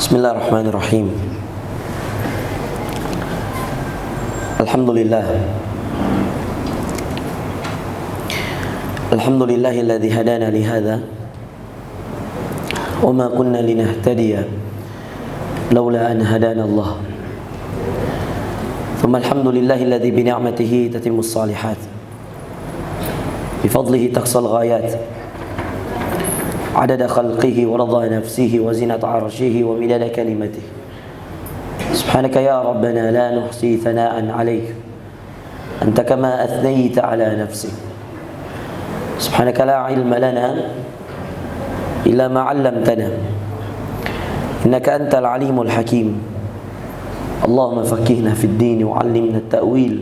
Bismillahirrahmanirrahim. Alhamdulillah. Alhamdulillahilladzi hadana li hadza wa ma kunna linahtadiya laula an hadana Allah. Thumma alhamdulillahilladzi bi ni'matihi tatimmus shalihat. Bi fadlihi taqsal ghayat. عدد خلقه ورضا نفسه وزنة عرشه ومداد كلمته سبحانك يا ربنا لا نحصي ثناء عليك أنت كما أثنيت على نفسك سبحانك لا علم لنا إلا ما علمتنا إنك أنت العليم الحكيم اللهم فقهنا في الدين وعلمنا التأويل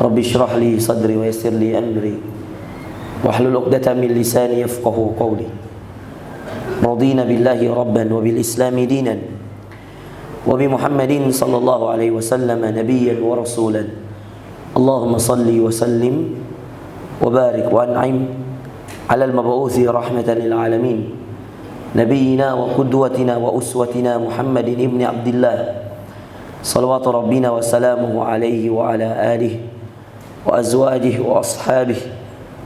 رب اشرح لي صدري ويسر لي أمري واحلل عقدة من لساني يفقهوا قولي رضينا بالله ربا وبالإسلام دينا وبمحمد صلى الله عليه وسلم نبيا ورسولا اللهم صل وسلم وبارك وأنعم على المبعوث رحمة للعالمين نبينا وقدوتنا وأسوتنا محمد بن عبد الله صلوات ربنا وسلامه عليه وعلى آله وأزواجه وأصحابه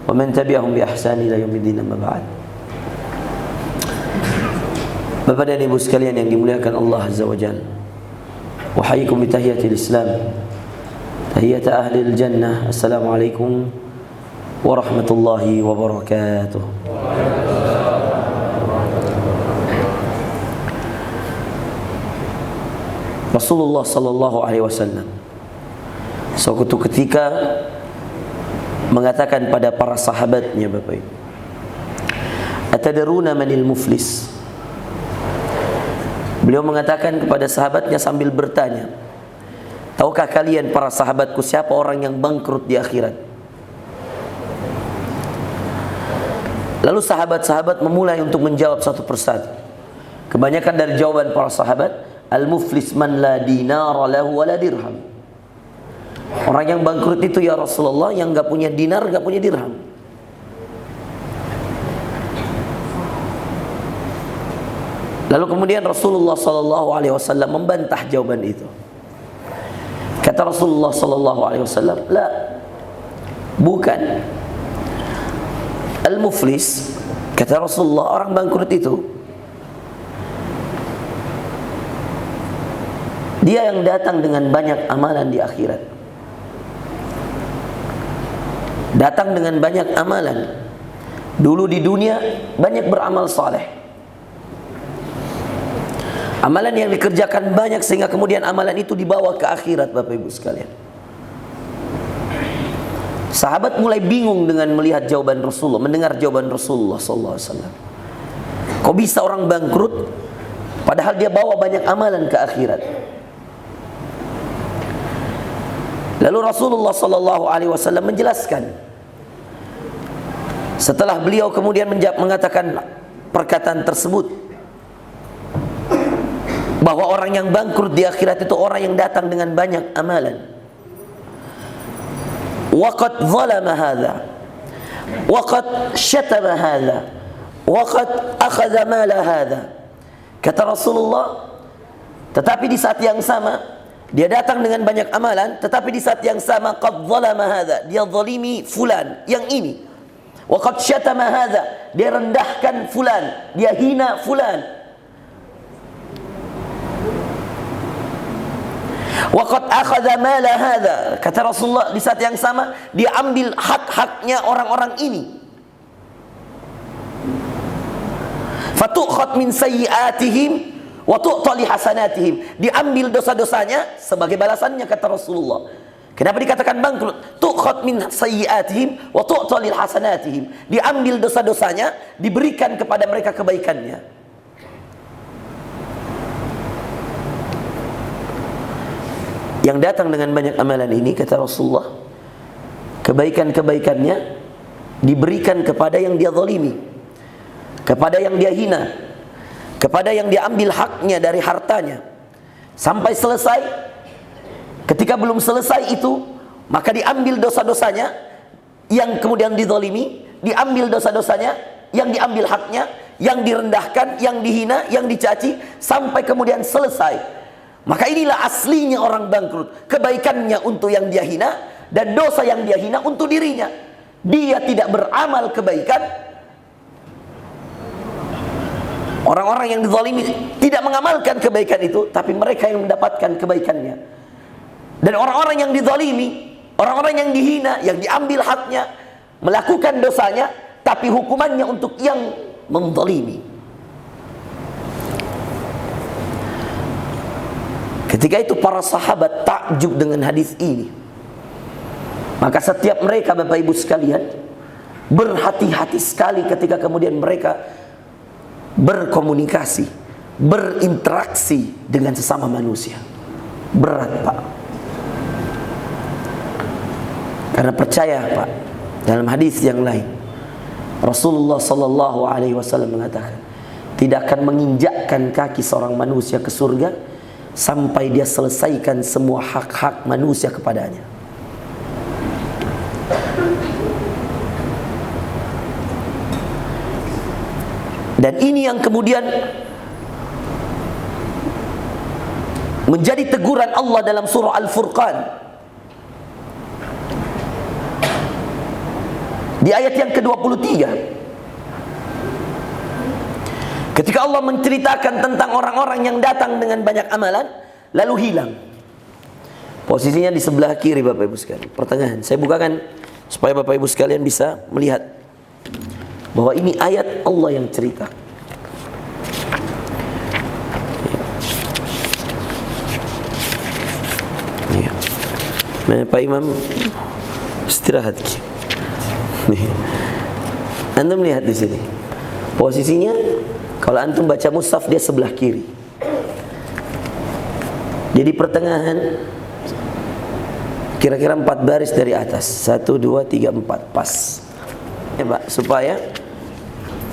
ومن تبعهم بإحسان إلى يوم الدين أما بعد. Bapak dan Ibu sekalian yang dimuliakan Allah Azza wa Jalla, uhayyikum bi tahiyatil Islam, tahiyat ahlil jannah. Assalamualaikum warahmatullahi wabarakatuh. Rasulullah sallallahu alaihi wasallam suatu ketika mengatakan pada para sahabatnya, Bapak Ibu, atadruna manil muflis? Beliau mengatakan kepada sahabatnya sambil bertanya, tahukah kalian para sahabatku siapa orang yang bangkrut di akhirat? Lalu sahabat-sahabat memulai untuk menjawab satu persatu. Kebanyakan dari jawaban para sahabat, al-muflis man la dinara lahu wa la dirham. Orang yang bangkrut itu ya Rasulullah yang gak punya dinar, gak punya dirham. Lalu kemudian Rasulullah sallallahu alaihi wasallam membantah jawaban itu. Kata Rasulullah sallallahu alaihi wasallam, "La. Bukan. Al-muflis," kata Rasulullah, orang bangkrut itu dia yang datang dengan banyak amalan di akhirat. Datang dengan banyak amalan. Dulu di dunia banyak beramal saleh. Amalan yang dikerjakan banyak sehingga kemudian amalan itu dibawa ke akhirat, Bapak Ibu sekalian. Sahabat mulai bingung dengan melihat jawaban Rasulullah, mendengar jawaban Rasulullah sallallahu alaihi wasallam. Kok bisa orang bangkrut padahal dia bawa banyak amalan ke akhirat? Lalu Rasulullah sallallahu alaihi wasallam menjelaskan. Setelah beliau kemudian mengatakan perkataan tersebut, bahwa orang yang bangkrut di akhirat itu orang yang datang dengan banyak amalan. Waqad zalama hadza, waqad syatama hadza, waqad akhadha mala hadza. Kata Rasulullah, tetapi di saat yang sama dia datang dengan banyak amalan, tetapi di saat yang sama qad zalama hadza, dia zalimi fulan yang ini. Waqad syatama hadza, dia rendahkan fulan, dia hina fulan. Waqad akhadha mala hadza, kata Rasulullah, di saat yang sama dia ambil hak-haknya orang-orang ini. Fatu'khad min sayyi'atihim wa tu'ta li hasanatihim, diambil dosa-dosanya sebagai balasannya, kata Rasulullah. Kenapa dikatakan bangkrut? Tu'khad min sayyi'atihim wa tu'ta li hasanatihim, diambil dosa-dosanya, diberikan kepada mereka kebaikannya. Yang datang dengan banyak amalan ini, kata Rasulullah, kebaikan-kebaikannya diberikan kepada yang dia zalimi, kepada yang dia hina, kepada yang dia ambil haknya dari hartanya, sampai selesai. Ketika belum selesai itu, maka diambil dosa-dosanya yang kemudian dizalimi, diambil dosa-dosanya yang diambil haknya, yang direndahkan, yang dihina, yang dicaci, sampai kemudian selesai. Maka inilah aslinya orang bangkrut. Kebaikannya untuk yang dia hina, dan dosa yang dia hina untuk dirinya. Dia tidak beramal kebaikan. Orang-orang yang dizalimi tidak mengamalkan kebaikan itu, tapi mereka yang mendapatkan kebaikannya. Dan orang-orang yang dizalimi, orang-orang yang dihina, yang diambil haknya, melakukan dosanya, tapi hukumannya untuk yang menzalimi. Ketika itu para sahabat takjub dengan hadis ini. Maka setiap mereka, Bapak Ibu sekalian, berhati-hati sekali ketika kemudian mereka berkomunikasi, berinteraksi dengan sesama manusia. Berat, Pak. Karena percaya, Pak, dalam hadis yang lain Rasulullah sallallahu alaihi wasallam mengatakan, tidak akan menginjakkan kaki seorang manusia ke surga sampai dia selesaikan semua hak-hak manusia kepadanya. Dan ini yang kemudian menjadi teguran Allah dalam surah Al-Furqan di ayat yang ke-23. Ketika Allah menceritakan tentang orang-orang yang datang dengan banyak amalan lalu hilang. Posisinya di sebelah kiri, Bapak Ibu sekalian, pertengahan. Saya bukakan supaya Bapak Ibu sekalian bisa melihat bahwa ini ayat Allah yang cerita. Ya. Nah, Pak Imam istirahat. Antum lihat di sini. Posisinya kalau antum baca mushaf dia sebelah kiri. Jadi pertengahan, kira-kira 4 baris dari atas. 1, 2, 3, 4, pas. Ya, Pak, supaya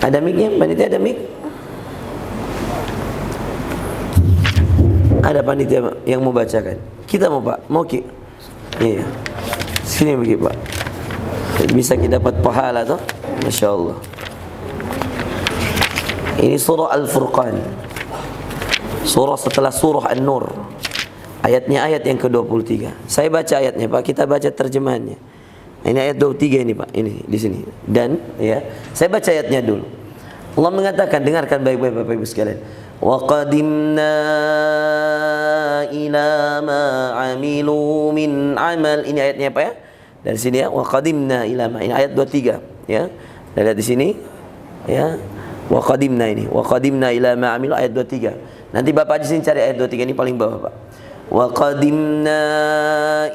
ada mic-nya, panitia ada mic? Ada panitia yang mau bacakan? Kita mau, Pak? Mau Ki? Iya. Sini begitu, Pak. Bisa kita dapat pahala toh? Masya Allah. Ini surah Al-Furqan. Surah setelah surah An-Nur. Ayatnya ayat yang ke-23. Saya baca ayatnya, Pak. Kita baca terjemahannya. Ini ayat 23 ini, Pak. Ini di sini. Dan ya, saya baca ayatnya dulu. Allah mengatakan, dengarkan baik-baik Bapak Ibu sekalian. Wa qadimna ila ma 'amilu min 'amal. Ini ayatnya apa ya? Dari sini ya. Wa qadimna ila ma. Ini ayat 23 ya. Dan lihat di sini ya. Wa qadimna ini. Wa qadimna ila ma 'amilu ayat 23. Nanti Bapak di sini cari ayat 23 ini paling bawah, Pak. Wa qadimna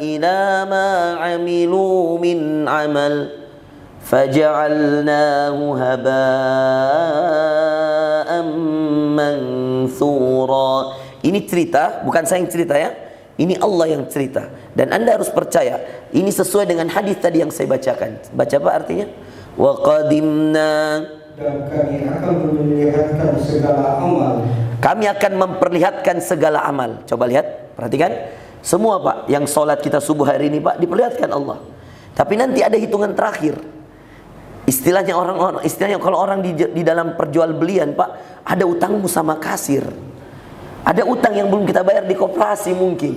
ila ma 'amilu min 'amal faja'alnahu haba'an mansura. Ini cerita, bukan saya yang cerita ya. Ini Allah yang cerita. Dan Anda harus percaya, ini sesuai dengan hadis tadi yang saya bacakan. Baca apa artinya? Wa qadimna, dan kami akan memperlihatkan segala amal. Kami akan memperlihatkan segala amal. Coba lihat, perhatikan. Semua, Pak, yang sholat kita subuh hari ini, Pak, diperlihatkan Allah. Tapi nanti ada hitungan terakhir. Istilahnya orang-orang, istilahnya kalau orang di dalam perjualbelian, Pak, ada utangmu sama kasir. Ada utang yang belum kita bayar di koperasi mungkin.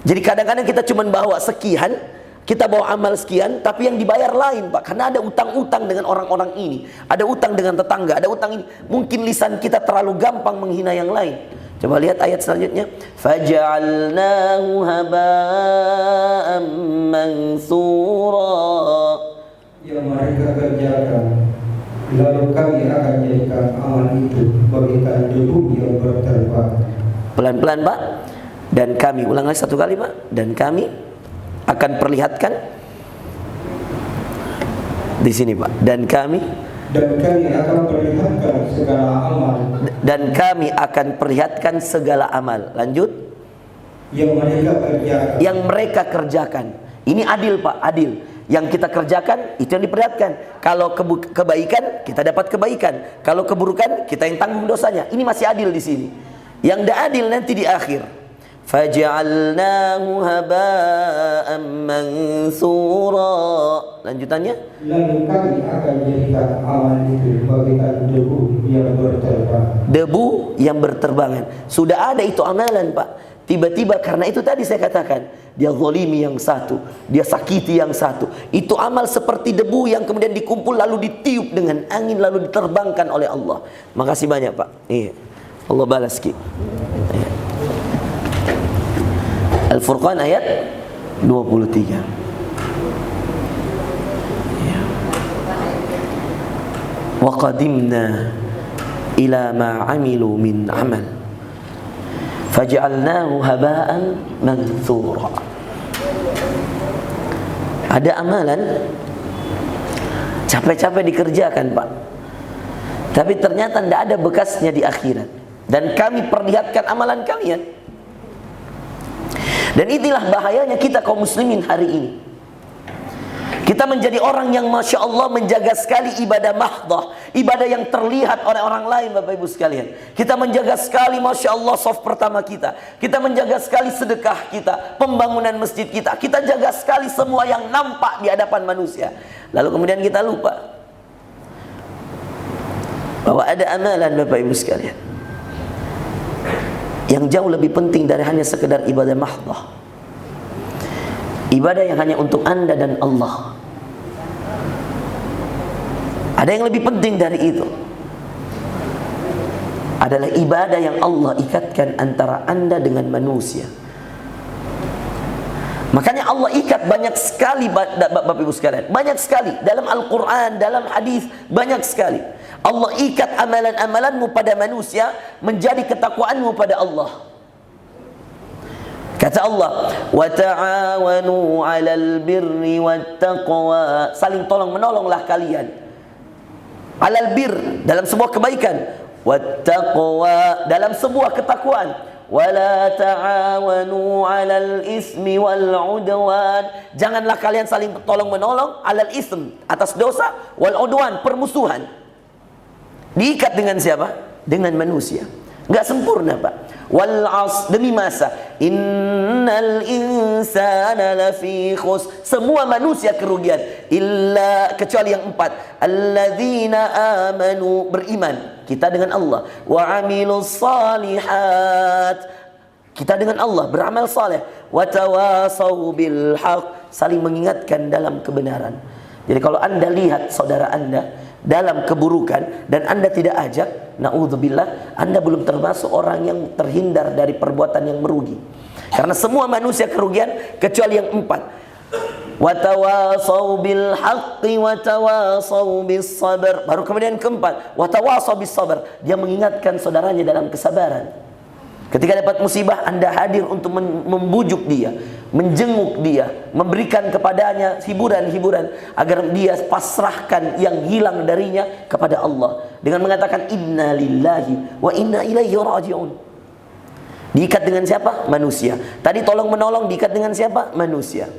Jadi kadang-kadang kita cuma bawa sekian, kita bawa amal sekian, tapi yang dibayar lain, Pak. Karena ada utang-utang dengan orang-orang ini. Ada utang dengan tetangga, ada utang ini. Mungkin lisan kita terlalu gampang menghina yang lain. Coba lihat ayat selanjutnya. Faja'alnahu haba'an mansura. Yang mereka kerjakan, lalu kami akan jadikan amal itu bagaikan debu yang berterbangan. Pelan-pelan, Pak. Dan kami, ulang lagi satu kali, Pak. Dan kami akan perlihatkan di sini, Pak. Dan kami akan perlihatkan segala amal. Dan kami akan perlihatkan segala amal. Lanjut. Yang mereka kerjakan. Ini adil, Pak, adil. Yang kita kerjakan itu yang diperlihatkan. Kalau kebaikan kita dapat kebaikan. Kalau keburukan kita yang tanggung dosanya. Ini masih adil di sini. Yang tidak adil nanti di akhir. faj'alnahu haba'an mansura. Lanjutannya, lalu kami akan jadikan amal itu bagaikan debu yang berterbangan. Debu yang berterbangan. Sudah ada itu amalan, Pak. Tiba-tiba karena itu tadi saya katakan, dia zalimi yang satu, dia sakiti yang satu. Itu amal seperti debu yang kemudian dikumpul lalu ditiup dengan angin lalu diterbangkan oleh Allah. Makasih banyak, Pak. Iya. Allah balas ki. Iya. Al-Furqan ayat 23. Iya. Wa qadimna ila ma 'amilu min 'amal faj'alnahu haba'an manthura. Ada amalan capek-capek dikerjakan, Pak, tapi ternyata tidak ada bekasnya di akhirat, dan kami perlihatkan amalan kalian. Dan inilah bahayanya kita kaum muslimin hari ini. Kita menjadi orang yang Masya Allah menjaga sekali ibadah mahdah, ibadah yang terlihat oleh orang lain, Bapak Ibu sekalian. Kita menjaga sekali Masya Allah soft pertama kita. Kita menjaga sekali sedekah kita, pembangunan masjid kita. Kita jaga sekali semua yang nampak di hadapan manusia. Lalu kemudian kita lupa bahwa ada amalan, Bapak Ibu sekalian, yang jauh lebih penting dari hanya sekedar ibadah mahdah. Ibadah yang hanya untuk Anda dan Allah. Ada yang lebih penting dari itu. Adalah ibadah yang Allah ikatkan antara Anda dengan manusia. Makanya Allah ikat banyak sekali, Bapak Ibu sekalian, banyak sekali dalam Al-Quran, dalam hadis, banyak sekali. Allah ikat amalan-amalanmu pada manusia menjadi ketakwaanmu pada Allah. Kata Allah, wa ta'awanu 'alal birri wat taqwa. Saling tolong menolonglah kalian. 'Alal bir dalam sebuah kebaikan, wat taqwa dalam sebuah ketakwaan. Wa la ta'awanu 'alal ismi wal 'udwan. Janganlah kalian saling tolong menolong 'alal ism, atas dosa, wal 'udwan, permusuhan. Diikat dengan siapa? Dengan manusia. Enggak sempurna, Pak. Wal 'as, demi masa, innal insana lafi khus. Semua manusia kerugian, illa, kecuali yang 4, alladzina amanu, beriman kita dengan Allah, wa 'amilus salihat, kita dengan Allah beramal saleh, wa tawasau bil haq, saling mengingatkan dalam kebenaran. Jadi kalau Anda lihat saudara Anda dalam keburukan dan Anda tidak ajak, naudzubillah, Anda belum termasuk orang yang terhindar dari perbuatan yang merugi. Karena semua manusia kerugian kecuali yang 4. Wa tawasau bil haqqi wa tawasau bis sabr. Baru kemudian keempat, wa tawasau bis sabr. Dia mengingatkan saudaranya dalam kesabaran. Ketika dapat musibah, Anda hadir untuk membujuk dia, menjenguk dia, memberikan kepadanya hiburan-hiburan agar dia pasrahkan yang hilang darinya kepada Allah dengan mengatakan inna lillahi wa inna ilaihi raji'un. Diikat dengan siapa? Manusia. Tadi tolong menolong diikat dengan siapa? Manusia.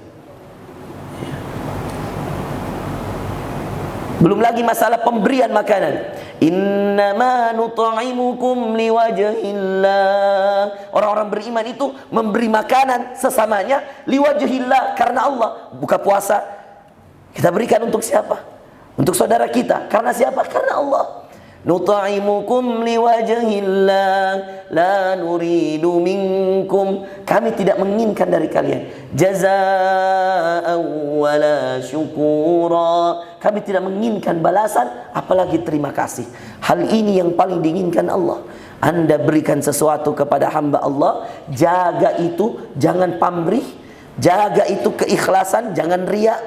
Belum lagi masalah pemberian makanan. Innama nut'imukum liwajhillah. Orang-orang beriman itu memberi makanan sesamanya liwajhillah, karena Allah. Buka puasa kita berikan untuk siapa? Untuk saudara kita. Karena siapa? Karena Allah. Nut'imukum liwajhillah la nuridu minkum. Kami tidak menginginkan dari kalian jazaa'an wala syukura. Kami tidak menginginkan balasan, apalagi terima kasih. Hal ini yang paling diinginkan Allah. Anda berikan sesuatu kepada hamba Allah, jaga itu, jangan pamrih, jaga itu keikhlasan, jangan riya,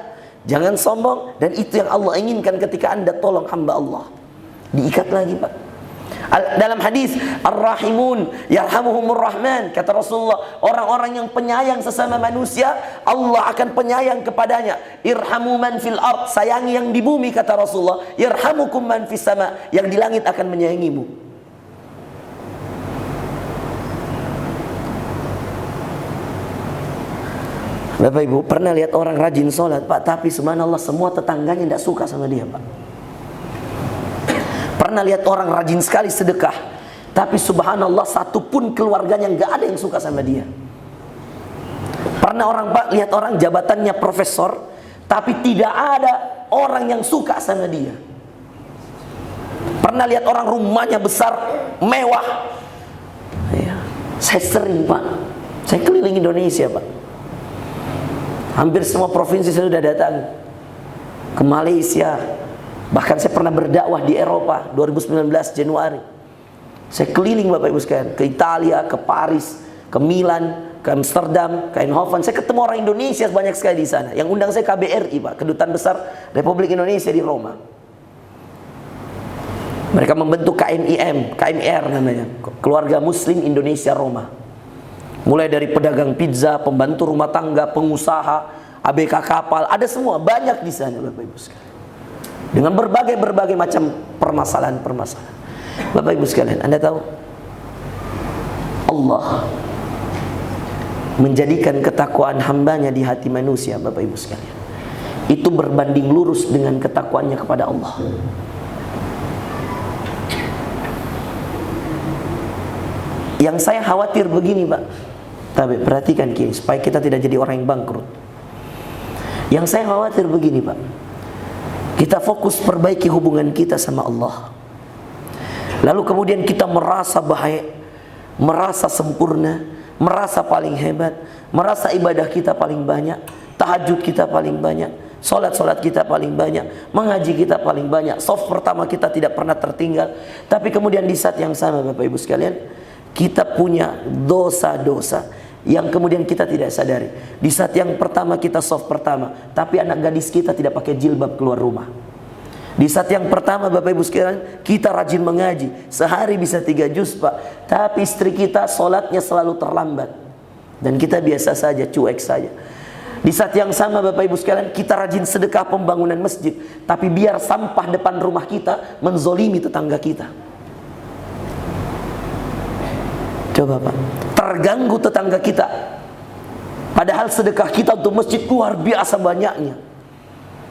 jangan sombong. Dan itu yang Allah inginkan ketika Anda tolong hamba Allah. Diikat lagi, Pak. Dalam hadis Ar-Rahimun yarhamuhumur Rahman, kata Rasulullah, orang-orang yang penyayang sesama manusia, Allah akan penyayang kepadanya. Irhamu man fil ard, sayangi yang di bumi, kata Rasulullah. Yarhamukum man fis sama, yang di langit akan menyayangimu. Bapak Ibu pernah lihat orang rajin sholat, Pak, tapi subhanallah semua tetangganya tidak suka sama dia, Pak. Pernah lihat orang rajin sekali sedekah, tapi subhanallah satupun keluarganya nggak ada yang suka sama dia. Pernah orang Pak lihat orang jabatannya profesor, tapi tidak ada orang yang suka sama dia. Pernah lihat orang rumahnya besar, mewah. Ya, saya sering Pak, saya keliling Indonesia Pak. Hampir semua provinsi saya sudah datang. Ke Malaysia, bahkan saya pernah berdakwah di Eropa 2019 Januari. Saya keliling Bapak Ibu sekalian, ke Italia, ke Paris, ke Milan, ke Amsterdam, ke Eindhoven. Saya ketemu orang Indonesia banyak sekali di sana. Yang undang saya KBRI Pak, Kedutaan Besar Republik Indonesia di Roma. Mereka membentuk KMIM, KMR namanya, Keluarga Muslim Indonesia Roma. Mulai dari pedagang pizza, pembantu rumah tangga, pengusaha, ABK kapal, ada semua, banyak di sana Bapak Ibu sekalian. Dengan berbagai macam permasalahan-permasalahan. Bapak Ibu sekalian, Anda tahu Allah menjadikan ketakwaan hambanya di hati manusia, Bapak Ibu sekalian, itu berbanding lurus dengan ketakwaannya kepada Allah. Yang saya khawatir begini Pak, tapi perhatikan Ki, supaya kita tidak jadi orang yang bangkrut. Yang saya khawatir begini Pak, kita fokus perbaiki hubungan kita sama Allah, lalu kemudian kita merasa baik, merasa sempurna, merasa paling hebat, merasa ibadah kita paling banyak, tahajud kita paling banyak, solat kita paling banyak, mengaji kita paling banyak, soft pertama kita tidak pernah tertinggal. Tapi kemudian di saat yang sama Bapak Ibu sekalian, kita punya dosa-dosa yang kemudian kita tidak sadari. Di saat yang pertama kita soft pertama, tapi anak gadis kita tidak pakai jilbab keluar rumah. Di saat yang pertama Bapak Ibu sekalian, kita rajin mengaji, sehari bisa 3 juz Pak, tapi istri kita sholatnya selalu terlambat, dan kita biasa saja, cuek saja. Di saat yang sama Bapak Ibu sekalian, kita rajin sedekah pembangunan masjid, tapi biar sampah depan rumah kita menzolimi tetangga kita. Coba Pak, terganggu tetangga kita, padahal sedekah kita untuk masjid luar biasa banyaknya,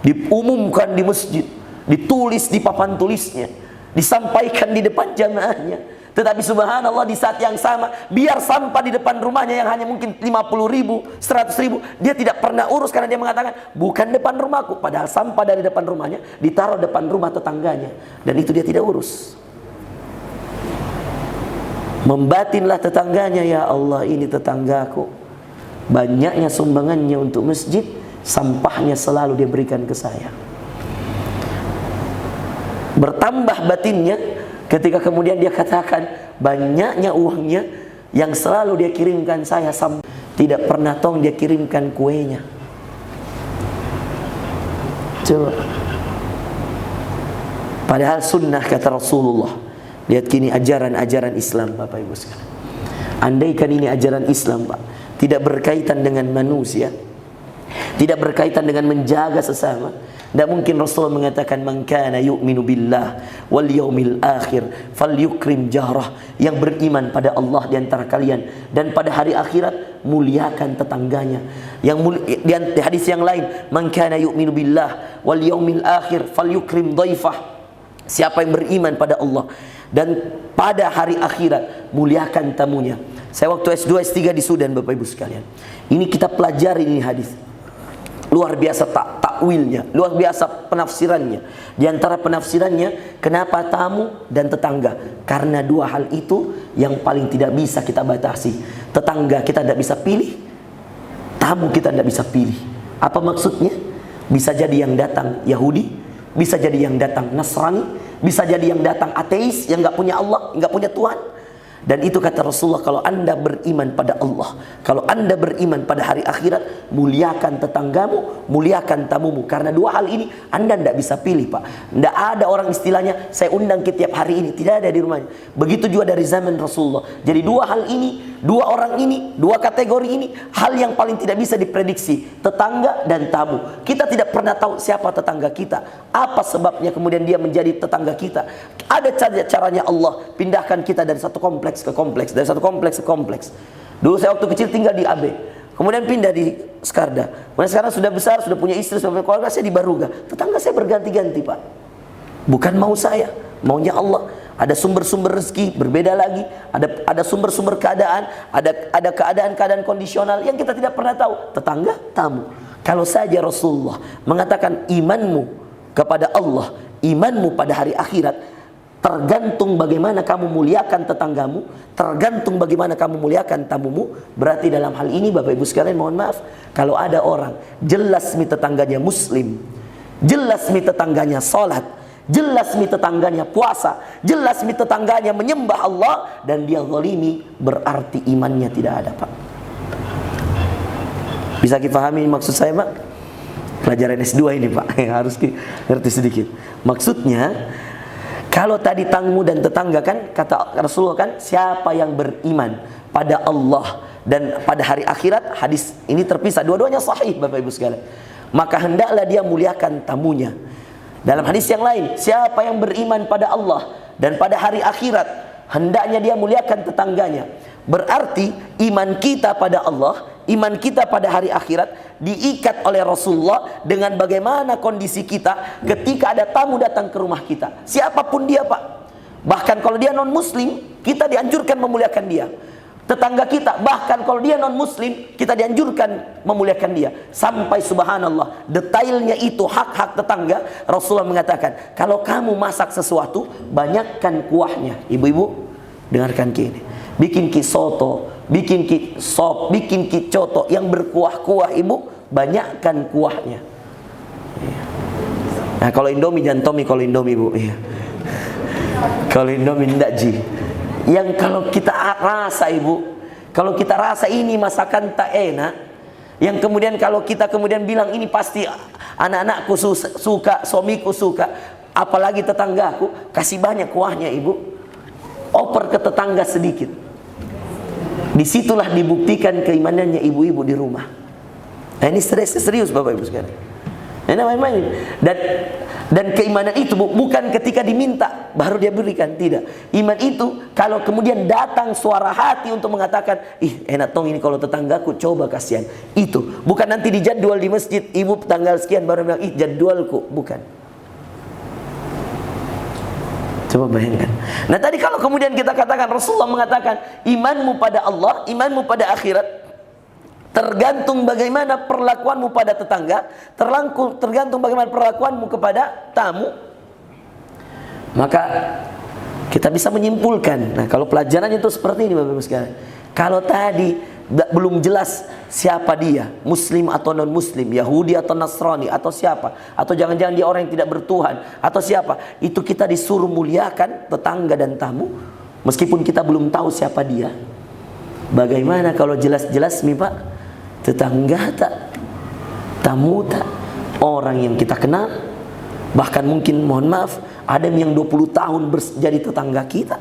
diumumkan di masjid, ditulis di papan tulisnya, disampaikan di depan jamaahnya. Tetapi subhanallah, di saat yang sama, biar sampah di depan rumahnya yang hanya mungkin 50.000, 100.000, dia tidak pernah urus, karena dia mengatakan bukan depan rumahku, padahal sampah dari depan rumahnya ditaruh depan rumah tetangganya, dan itu dia tidak urus. Membatinlah tetangganya, ya Allah, ini tetanggaku, banyaknya sumbangannya untuk masjid, sampahnya selalu dia berikan ke saya. Bertambah batinnya ketika kemudian dia katakan banyaknya uangnya yang selalu dia kirimkan saya, tidak pernah tong dia kirimkan kuenya. Coba, padahal sunnah kata Rasulullah. Lihat kini ajaran-ajaran Islam Bapak Ibu sekalian. Andaikan ini ajaran Islam Pak, tidak berkaitan dengan manusia, tidak berkaitan dengan menjaga sesama, tidak mungkin Rasulullah mengatakan man kana yu'minu billah wal yaumil akhir falyukrim jahrah, yang beriman pada Allah di antara kalian dan pada hari akhirat, muliakan tetangganya. Di hadis yang lain, man kana yu'minu billah wal yaumil akhir falyukrim dhaifah, siapa yang beriman pada Allah dan pada hari akhirat, muliakan tamunya. Saya waktu S2, S3 di Sudan Bapak Ibu sekalian, ini kita pelajari ini hadis. Luar biasa takwilnya, luar biasa penafsirannya. Di antara penafsirannya, kenapa tamu dan tetangga? Karena dua hal itu yang paling tidak bisa kita batasi. Tetangga kita tidak bisa pilih, tamu kita tidak bisa pilih. Apa maksudnya? Bisa jadi yang datang Yahudi, bisa jadi yang datang Nasrani, bisa jadi yang datang ateis, yang nggak punya Allah, nggak punya Tuhan. Dan itu kata Rasulullah, kalau anda beriman pada Allah, kalau anda beriman pada hari akhirat, muliakan tetanggamu, muliakan tamumu. Karena dua hal ini anda tidak bisa pilih Pak. Tidak ada orang istilahnya saya undang ke tiap hari ini, tidak ada di rumahnya. Begitu juga dari zaman Rasulullah. Jadi dua hal ini, dua orang ini, dua kategori ini, hal yang paling tidak bisa diprediksi, tetangga dan tamu. Kita tidak pernah tahu siapa tetangga kita, apa sebabnya kemudian dia menjadi tetangga kita. Ada caranya Allah pindahkan kita dari satu kompleks ke kompleks, dari satu kompleks ke kompleks. Dulu saya waktu kecil tinggal di AB, kemudian pindah di Skarda, kemudian sekarang sudah besar, sudah punya istri, sudah punya keluarga, saya di Baruga. Tetangga saya berganti-ganti Pak, bukan mau saya, maunya Allah. ada sumber-sumber rezeki berbeda lagi, ada sumber-sumber keadaan, ada keadaan-keadaan kondisional yang kita tidak pernah tahu. Tetangga, tamu. Kalau saja Rasulullah mengatakan imanmu kepada Allah, imanmu pada hari akhirat tergantung bagaimana kamu muliakan tetanggamu, tergantung bagaimana kamu muliakan tamumu, berarti dalam hal ini Bapak Ibu sekalian, mohon maaf, kalau ada orang jelas mi tetangganya muslim, jelas mi tetangganya salat, jelas mi tetangganya puasa, jelas mi tetangganya menyembah Allah, dan dia zalimi, berarti imannya tidak ada, Pak. Bisa dipahami maksud saya, Pak? Pelajaran S2 ini, Pak, yang harus ngerti sedikit. Maksudnya, kalau tadi tamu dan tetangga kan, kata Rasulullah kan, siapa yang beriman pada Allah dan pada hari akhirat, hadis ini terpisah, dua-duanya sahih Bapak Ibu sekalian, maka hendaklah dia muliakan tamunya. Dalam hadis yang lain, siapa yang beriman pada Allah dan pada hari akhirat, hendaknya dia muliakan tetangganya. Berarti iman kita pada Allah, iman kita pada hari akhirat diikat oleh Rasulullah dengan bagaimana kondisi kita ketika ada tamu datang ke rumah kita, siapapun dia, Pak. Bahkan kalau dia non muslim, kita dianjurkan memuliakan dia. Tetangga kita, bahkan kalau dia non muslim, kita dianjurkan memuliakan dia. Sampai subhanallah, detailnya itu hak-hak tetangga. Rasulullah mengatakan, kalau kamu masak sesuatu, banyakkan kuahnya. Ibu-ibu, dengarkan ini. Bikin ki soto, bikin ki sop, bikin ki coto yang berkuah-kuah, ibu, banyakkan kuahnya. Nah, kalau Indomie jangan Tommy, kalau Indomie, ibu. Iya. Kalau Indomie ndak ji. Yang kalau kita rasa, ibu, kalau kita rasa ini masakan tak enak, yang kemudian kalau kita kemudian bilang ini pasti anak-anakku suka, suamiku suka, apalagi tetanggaku, kasih banyak kuahnya, ibu. Oper ke tetangga sedikit. Disitulah dibuktikan keimanannya ibu-ibu di rumah. Nah, ini serius Bapak Ibu sekalian. Ini main-main. Dan keimanan itu bukan ketika diminta baru dia berikan, tidak. Iman itu kalau kemudian datang suara hati untuk mengatakan, ih enak tong ini kalau tetanggaku, coba kasihan. Itu bukan nanti dijadwal di masjid, ibu tanggal sekian baru bilang, ih jadwalku, bukan. Coba bayangkan. Nah tadi kalau kemudian kita katakan, Rasulullah mengatakan imanmu pada Allah, imanmu pada akhirat tergantung bagaimana perlakuanmu pada tetangga, tergantung bagaimana perlakuanmu kepada tamu, maka kita bisa menyimpulkan. Nah kalau pelajarannya itu seperti ini Bapak Ibu sekalian. Kalau tadi belum jelas siapa dia, muslim atau non muslim, Yahudi atau Nasrani atau siapa, atau jangan-jangan dia orang yang tidak bertuhan atau siapa, itu kita disuruh muliakan tetangga dan tamu meskipun kita belum tahu siapa dia. Bagaimana kalau jelas-jelas nih Pak, tetangga tak, tamu tak, orang yang kita kenal, bahkan mungkin mohon maaf ada yang 20 tahun jadi tetangga kita.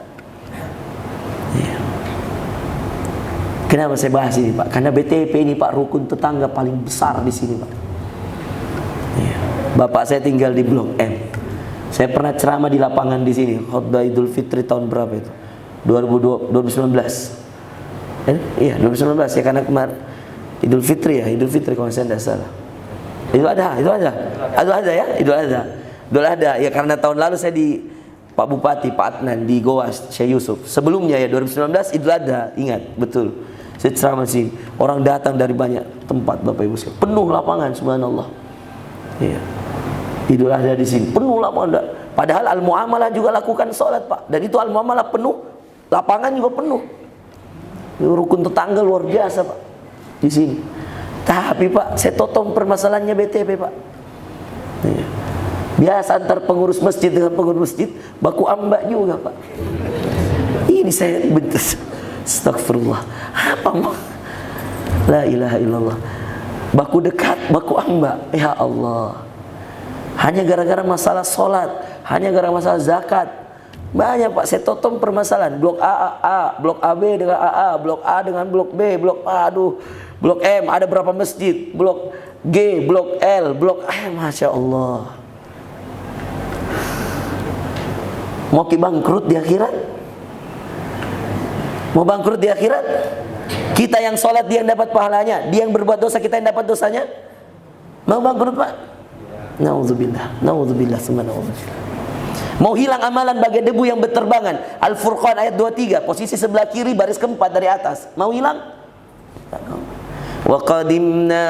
Kenapa saya bahas ini Pak? Karena BTP ini Pak, rukun tetangga paling besar di sini Pak. Bapak saya tinggal di Blok M. Saya pernah ceramah di lapangan di sini, khutbah Idul Fitri tahun berapa itu? 2019. Iya 2019 ya, karena kemarin Idul Fitri ya, Idul Fitri kalau saya tidak salah. Idul Adha ya, Idul Adha ya, karena tahun lalu saya di Pak Bupati, Pak Adnan di Goa, Syekh Yusuf. Sebelumnya ya 2019 Idul Adha, ingat betul. Saya ceramah sini, orang datang dari banyak tempat Bapak Ibu sekalian, penuh lapangan, subhanallah. Iya. Idul Adha di sini penuh lapangan. Padahal Al-Mu'amalah juga lakukan sholat Pak, dan itu Al-Mu'amalah penuh, lapangan juga penuh. Rukun tetangga luar biasa Pak di sini. Tapi Pak, saya totong permasalahannya BTP Pak. Iya. Biasa antar pengurus masjid dengan pengurus masjid baku ambak juga Pak. Ini saya bentus. Astagfirullah. Apa mau? La ilaha illallah. Baku dekat, baku ambak. Ya Allah. Hanya gara-gara masalah sholat, hanya gara-gara masalah zakat. Banyak Pak, saya totong permasalahan. Blok A, Blok AB dengan AA, Blok A dengan Blok B, Blok A, aduh, Blok M ada berapa masjid, Blok G, Blok L, Blok Masya Allah. Mau bangkrut di akhirat? Mau bangkrut di akhirat? Kita yang sholat dia yang dapat pahalanya, dia yang berbuat dosa kita yang dapat dosanya. Mau bangkrut Pak? Nauzubillah, nauzubillah, subhanallah. Mau hilang amalan bagai debu yang berterbangan. Al-Furqan ayat 23, posisi sebelah kiri baris keempat dari atas. Mau hilang? Wa qadimna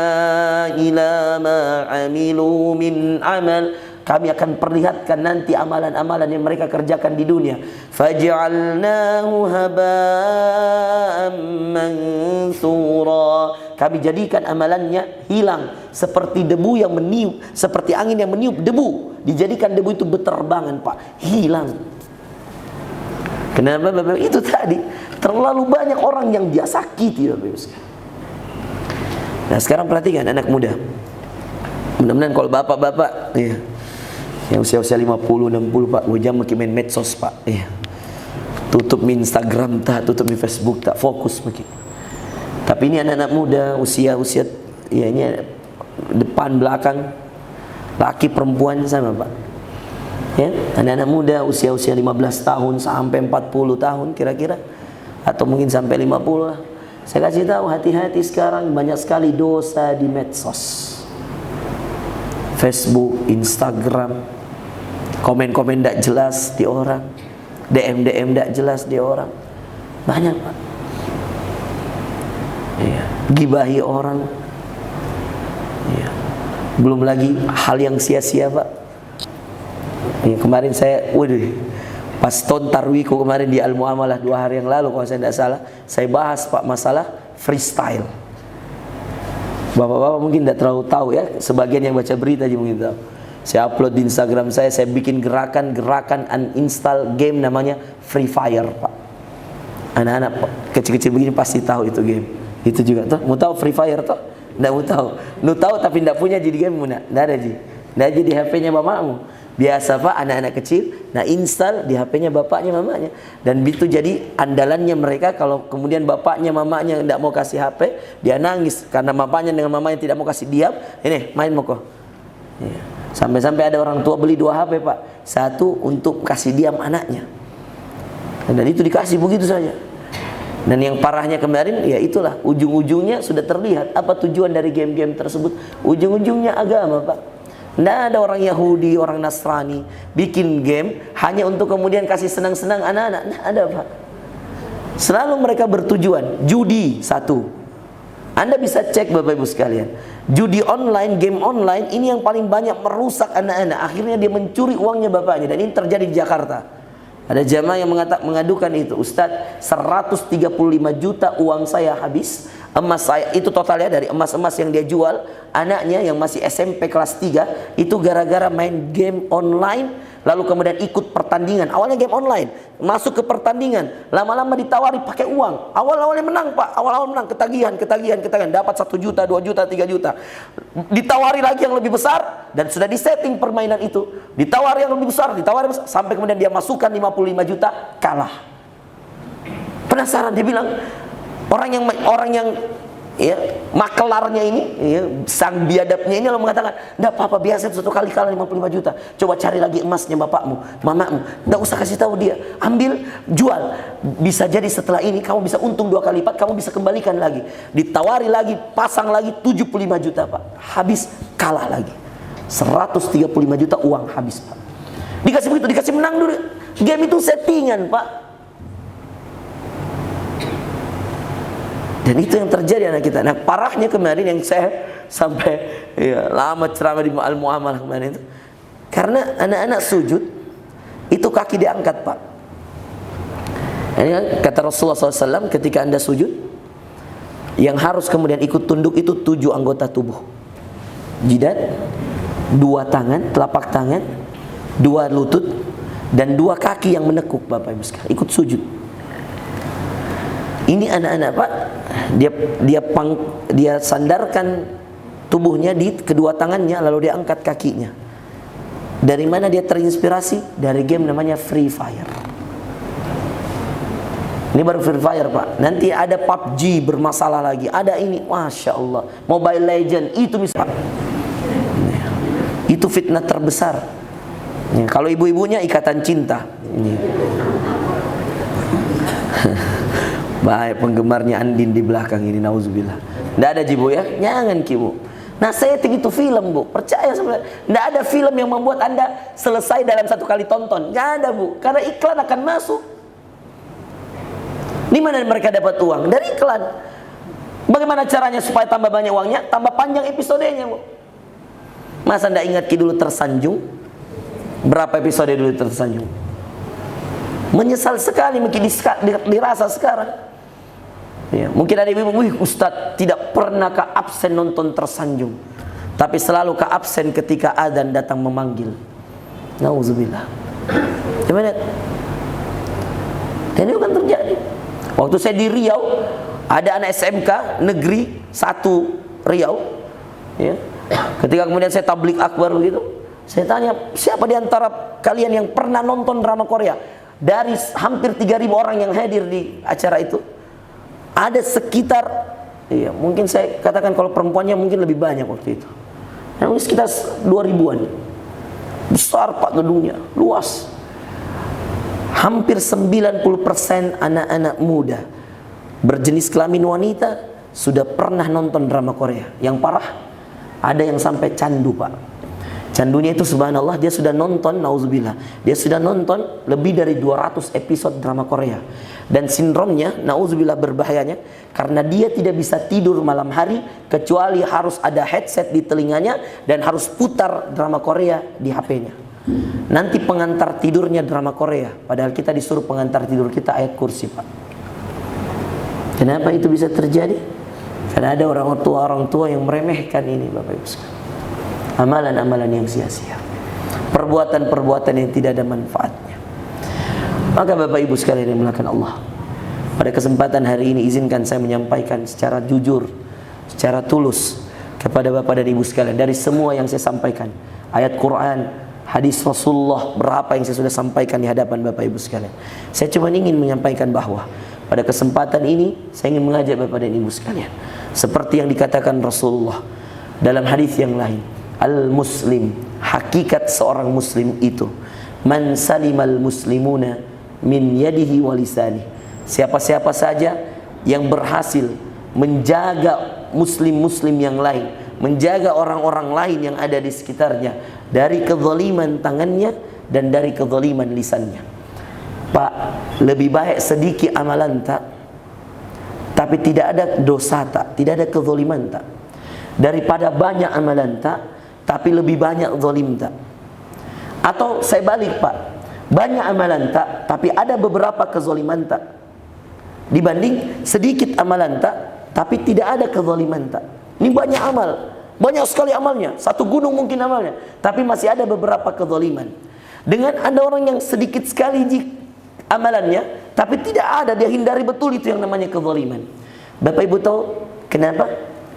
ila ma amilu min amal. Kami akan perlihatkan nanti amalan-amalan yang mereka kerjakan di dunia. Faj'alnahu haba'an mansura. Kami jadikan amalannya hilang seperti debu yang meniup, seperti angin yang meniup debu. Dijadikan debu itu berterbangan, Pak, hilang. Kenapa, Bapak? Itu tadi terlalu banyak orang yang dia sakiti, Bapak. Nah, sekarang perhatikan anak muda. Mudah-mudahan kalau bapak-bapak ya, yang usia-usia 50, 60, Pak, wajah makin main medsos, Pak. Ya. Tutup Instagram tak, tutup Facebook tak, fokus makin. Tapi ini anak-anak muda usia-usia ya ini depan belakang, laki perempuan sama, Pak. Ya, anak-anak muda usia-usia 15 tahun sampai 40 tahun kira-kira, atau mungkin sampai 50 lah. Saya kasih tahu, hati-hati sekarang banyak sekali dosa di medsos. Facebook, Instagram, komen-komen tidak jelas di orang, DM tidak jelas di orang, banyak, Pak. Ya, gibahi orang, ya. Belum lagi hal yang sia-sia, Pak. Ya, kemarin saya, waduh, pas Ton Tarwiku kemarin di Al-Muamalah 2 hari yang lalu kalau saya tidak salah, saya bahas, Pak, masalah freestyle. Bapak-bapak mungkin tidak terlalu tahu ya, sebagian yang baca berita aja mungkin tahu. Saya upload di Instagram saya bikin gerakan uninstall game namanya Free Fire, Pak. Anak-anak kecil-kecil begini pasti tahu itu game. Itu juga tuh, mau tahu Free Fire tuh? Tidak mau tahu. Lu tahu tapi tidak punya jadi game mana? Tidak ada ji. Tidak ada di HP-nya bapakmu. Biasa, Pak, anak-anak kecil, nah install di HP-nya bapaknya, mamanya. Dan itu jadi andalannya mereka. Kalau kemudian bapaknya, mamanya tidak mau kasih HP, dia nangis karena bapaknya dengan mamanya tidak mau kasih diam. Ini main moko. Ya. Sampai-sampai ada orang tua beli 2 HP, Pak. Satu untuk kasih diam anaknya. Dan itu dikasih begitu saja. Dan yang parahnya kemarin, ya itulah, ujung-ujungnya sudah terlihat apa tujuan dari game-game tersebut. Ujung-ujungnya agama, Pak. Tidak ada orang Yahudi, orang Nasrani bikin game hanya untuk kemudian kasih senang-senang anak-anak. Tidak ada, Pak. Selalu mereka bertujuan. Judi satu. Anda bisa cek, Bapak Ibu sekalian. Judi online, game online, ini yang paling banyak merusak anak-anak. Akhirnya dia mencuri uangnya bapaknya. Dan ini terjadi di Jakarta. Ada jamaah yang mengadukan itu, Ustadz, 135 juta uang saya habis, emas saya, itu totalnya dari emas-emas yang dia jual, anaknya yang masih SMP kelas 3, itu gara-gara main game online, lalu kemudian ikut pertandingan. Awalnya game online, masuk ke pertandingan, lama-lama ditawari pakai uang. Awal-awalnya menang, Pak, awal-awal menang, ketagihan, dapat 1 juta, 2 juta, 3 juta. Ditawari lagi yang lebih besar, dan sudah disetting permainan itu. Ditawari yang lebih besar, sampai kemudian dia masukkan 55 juta, kalah. Penasaran, dia bilang, orang yang ya, makelarnya ini, ya, sang biadabnya ini lalu mengatakan, "Enggak apa-apa, biasa 1 kali kalah 55 juta. Coba cari lagi emasnya bapakmu, mamamu. Enggak usah kasih tahu dia. Ambil, jual. Bisa jadi setelah ini kamu bisa untung 2 kali lipat, kamu bisa kembalikan lagi." Ditawari lagi, pasang lagi 75 juta, Pak. Habis, kalah lagi. 135 juta uang habis, Pak. Dikasih begitu, dikasih menang dulu. Game itu settingan, Pak. Dan itu yang terjadi anak kita. Nah, parahnya kemarin yang saya sampai ya, lama ceramah di Al-Muamalah kemarin itu, karena anak-anak sujud itu kaki diangkat, Pak. Ini kan, kata Rasulullah SAW, ketika Anda sujud, yang harus kemudian ikut tunduk itu 7 anggota tubuh. Jidat, 2 tangan, telapak tangan, 2 lutut, dan 2 kaki yang menekuk, Bapak Ibu sekalian, ikut sujud. Ini anak-anak, Pak, dia sandarkan tubuhnya di kedua tangannya, lalu dia angkat kakinya. Dari mana dia terinspirasi? Dari game namanya Free Fire. Ini baru Free Fire, Pak. Nanti ada PUBG bermasalah lagi. Ada ini, Masya Allah, Mobile Legend, itu misalnya. Itu fitnah terbesar. Ya, kalau ibu-ibunya Ikatan Cinta. Ini. Baik, penggemarnya Andin di belakang ini, nauzubillah. Tidak ada jibu ya, jangan kibu. Nasihating itu film, Bu. Percaya sebenarnya. Nggak ada film yang membuat Anda selesai dalam satu kali tonton. Nggak ada, Bu. Karena iklan akan masuk. Di mana mereka dapat uang? Dari iklan. Bagaimana caranya supaya tambah banyak uangnya? Tambah panjang episodenya, Bu. Masa nggak ingat dulu Tersanjung? Berapa episode dulu Tersanjung? Menyesal sekali mungkin dirasa sekarang. Ya, mungkin ada ibu, Ustadz tidak pernah ke absen nonton Tersanjung, tapi selalu ke absen ketika adzan datang memanggil. Nauzubillah. Gimana? Dan itu kan terjadi. Waktu saya di Riau, ada anak SMK Negeri 1 Riau. Ya. Ketika kemudian saya tablik akbar begitu, saya tanya, siapa di antara kalian yang pernah nonton drama Korea? Dari hampir 3.000 orang yang hadir di acara itu, ada sekitar, iya, mungkin saya katakan kalau perempuannya mungkin lebih banyak waktu itu. Mungkin sekitar 2.000-an. Besar Pak gedungnya, luas. Hampir 90% anak-anak muda berjenis kelamin wanita sudah pernah nonton drama Korea. Yang parah, ada yang sampai candu, Pak. Candunya itu subhanallah, dia sudah nonton, nauzubillah, dia sudah nonton lebih dari 200 episode drama Korea. Dan sindromnya, nauzubillah, berbahayanya, karena dia tidak bisa tidur malam hari kecuali harus ada headset di telinganya dan harus putar drama Korea di HP-nya. Nanti pengantar tidurnya drama Korea, padahal kita disuruh pengantar tidur kita ayat kursi, Pak. Kenapa itu bisa terjadi? Karena ada orang tua yang meremehkan ini, Bapak Ibu sekalian. Amalan-amalan yang sia-sia, perbuatan-perbuatan yang tidak ada manfaatnya. Maka Bapak Ibu sekalian yang dimuliakan Allah, pada kesempatan hari ini izinkan saya menyampaikan secara jujur, secara tulus kepada Bapak dan Ibu sekalian, dari semua yang saya sampaikan, ayat Quran, hadis Rasulullah, berapa yang saya sudah sampaikan di hadapan Bapak Ibu sekalian, saya cuma ingin menyampaikan bahwa pada kesempatan ini saya ingin mengajak Bapak dan Ibu sekalian, seperti yang dikatakan Rasulullah dalam hadis yang lain, al-muslim, hakikat seorang muslim itu, man salimal muslimuna min yadihi wa lisani. Siapa-siapa saja yang berhasil menjaga muslim-muslim yang lain, menjaga orang-orang lain yang ada di sekitarnya dari kezaliman tangannya dan dari kezaliman lisannya. Pak, lebih baik sedikit amalan tak, tapi tidak ada dosa tak, tidak ada kezaliman tak, daripada banyak amalan tak tapi lebih banyak zalim tak. Atau saya balik, Pak, banyak amalan tak tapi ada beberapa kezaliman tak, dibanding sedikit amalan tak tapi tidak ada kezaliman tak. Ini banyak amal, banyak sekali amalnya, satu gunung mungkin amalnya, tapi masih ada beberapa kezaliman. Dengan ada orang yang sedikit sekali amalannya tapi tidak ada, dia hindari betul itu yang namanya kezaliman. Bapak Ibu tahu kenapa?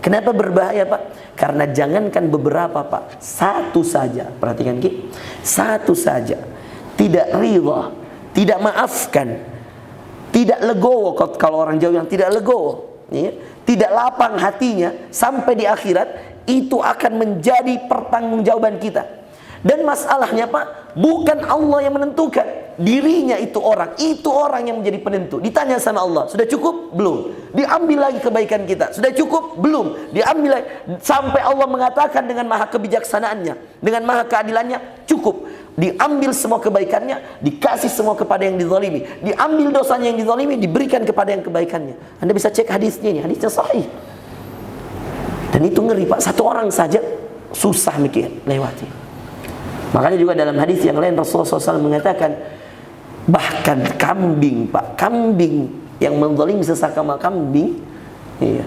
Kenapa berbahaya, Pak? Karena jangankan beberapa, Pak, satu saja, perhatikan Ki, satu saja tidak ridha, tidak maafkan, tidak legowo, kalau orang Jawa yang tidak legowo, ya, tidak lapang hatinya sampai di akhirat, itu akan menjadi pertanggungjawaban kita. Dan masalahnya, Pak, bukan Allah yang menentukan, dirinya itu orang yang menjadi penentu. Ditanya sama Allah, sudah cukup? Belum. Diambil lagi kebaikan kita, sudah cukup? Belum. Diambil lagi, sampai Allah mengatakan dengan maha kebijaksanaannya, dengan maha keadilannya, cukup. Diambil semua kebaikannya, dikasih semua kepada yang dizalimi, diambil dosanya yang dizalimi, diberikan kepada yang kebaikannya. Anda bisa cek hadisnya, ini hadisnya sahih. Dan itu ngeri, Pak, satu orang saja susah mikir lewati. Makanya juga dalam hadis yang lain Rasulullah SAW mengatakan, bahkan kambing, Pak, kambing yang menzalimi sesama kambing, iya,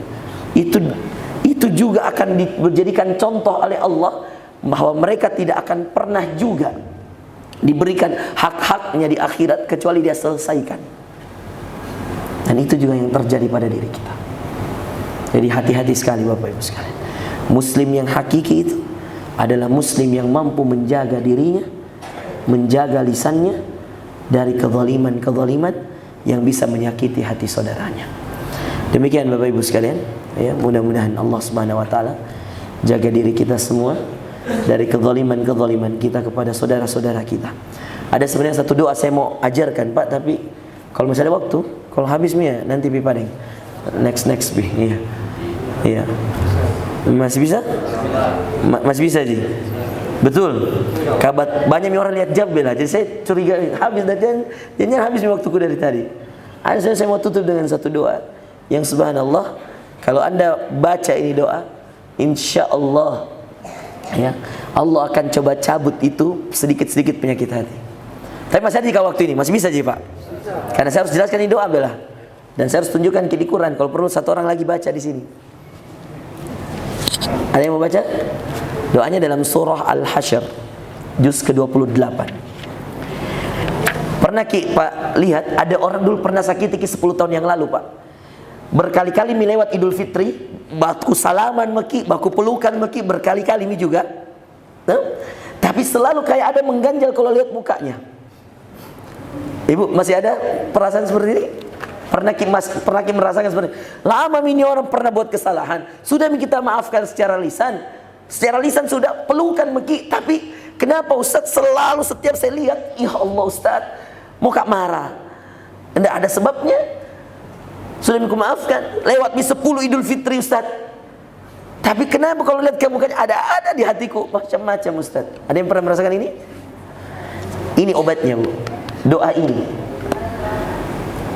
itu juga akan dijadikan contoh oleh Allah bahwa mereka tidak akan pernah juga diberikan hak-haknya di akhirat kecuali dia selesaikan. Dan itu juga yang terjadi pada diri kita. Jadi hati-hati sekali Bapak Ibu sekalian. Muslim yang hakiki itu adalah muslim yang mampu menjaga dirinya, menjaga lisannya dari kezaliman-kezaliman yang bisa menyakiti hati saudaranya. Demikian Bapak Ibu sekalian, ya, mudah-mudahan Allah Subhanahu wa taala jaga diri kita semua dari kezaliman-kezaliman kita kepada saudara-saudara kita. Ada sebenarnya satu doa saya mau ajarkan, Pak, tapi kalau masih ada waktu, kalau habis ya nanti Pi Padeng. Next Pi. Iya. Iya. Masih bisa? Masih bisa Ji? Betul. Kabat banyak orang lihat jam bela. Jadi saya curiga habis dan habis waktuku dari tadi. Saya mau tutup dengan satu doa yang subhanallah, kalau Anda baca ini doa, insya Allah ya, Allah akan coba cabut itu sedikit-sedikit penyakit hati. Tapi masih ada jika waktu ini, masih bisa Ji Pak? Karena saya harus jelaskan ini doa bela. Dan saya harus tunjukkan di Quran, kalau perlu satu orang lagi baca di sini. Ada yang mau baca? Doanya dalam surah Al-Hasyr juz ke-28. Pernah Pak lihat ada orang dulu pernah sakiti 10 tahun yang lalu Pak. Berkali-kali melewat Idul Fitri, baku salaman meki, baku pelukan meki, berkali-kali ini juga. Tapi selalu kayak ada mengganjal kalau lihat mukanya. Ibu masih ada perasaan seperti ini? Pernah merasakan seperti ini? Lama ini orang pernah buat kesalahan, sudah kita maafkan secara lisan. Secara lisan sudah pelukan meki, tapi kenapa Ustaz selalu setiap saya lihat, ya Allah Ustaz, muka marah. Tidak ada sebabnya. Sudah aku maafkan lewat di 10 Idul Fitri Ustaz. Tapi kenapa kalau lihat kamu ada di hatiku macam-macam Ustaz. Ada yang pernah merasakan ini? Ini obatnya Bu. Doa ini.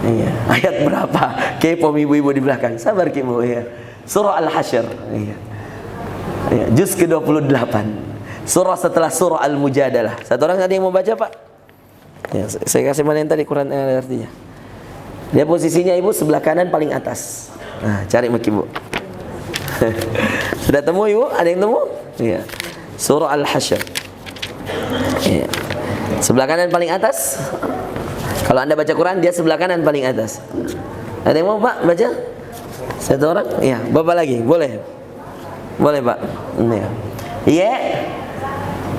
Iya. Ayat berapa? Kepo ibu-ibu di belakang. Sabar Kimu ya. Surah Al-Hasyr. Iya. Ya, juz ke-28. Surah setelah surah Al-Mujadalah. Satu orang ada yang mau baca Pak? Ya, saya kasih mana yang tadi Quran artinya. Dia posisinya ibu sebelah kanan paling atas. Nah, cari maki Bu. Sudah temu ibu? Ada yang temu? Iya. Surah Al-Hasyr. Iya. Sebelah kanan paling atas. Kalau Anda baca Quran, dia sebelah kanan paling atas. Ada yang mau Pak baca? Satu orang? Iya. Bapak lagi? Boleh? Boleh Pak? Iya. Iya.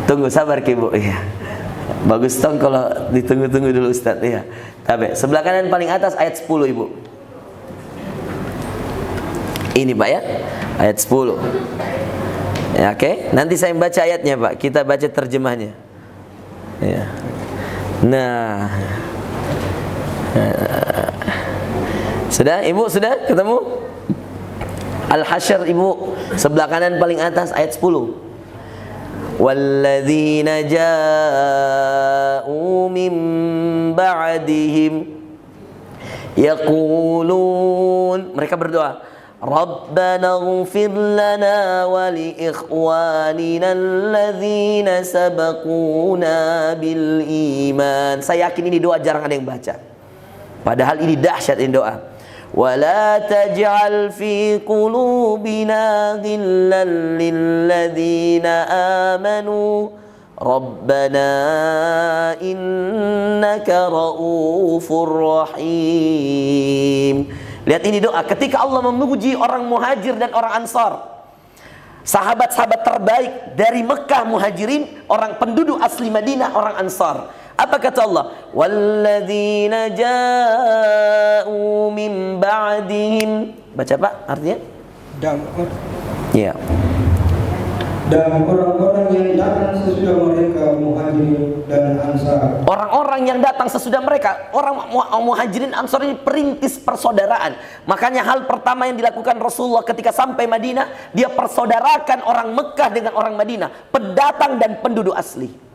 Tunggu sabar Ibu. Iya. Bagus dong kalau ditunggu-tunggu dulu Ustaz. Iya. Tapi sebelah kanan paling atas ayat 10 Ibu. Ini Pak ya. Ayat 10. Ya, oke. Nanti saya baca ayatnya Pak. Kita baca terjemahnya. Ya. Nah. Sudah Ibu? Sudah ketemu? Al-Hasyr Ibu, sebelah kanan paling atas ayat 10. Walladzina ja'u min ba'dihim yaqulun, mereka berdoa, Rabbana ighfir lana wa li ikhwanina alladzina sabaquna bil iman. Saya yakin ini doa jarang ada yang baca. Padahal ini dahsyat ini doa. ولا تجعل في قلوبنا غلا للذين آمنوا ربنا إنك رؤوف رحيم. Lihat ini doa ketika Allah memuji orang Muhajir dan orang Ansar, sahabat-sahabat terbaik dari Mekah Muhajirin, orang penduduk asli Madinah orang Ansar. Apa kata Allah? Walladzina ja'u min ba'dihim. Baca Pak artinya? Dan orang-orang yang datang sesudah mereka Muhajirin dan Ansar. Orang-orang yang datang sesudah mereka, orang Muhajirin Ansar ini perintis persaudaraan. Makanya hal pertama yang dilakukan Rasulullah ketika sampai Madinah, dia persaudarakan orang Mekah dengan orang Madinah, pendatang dan penduduk asli.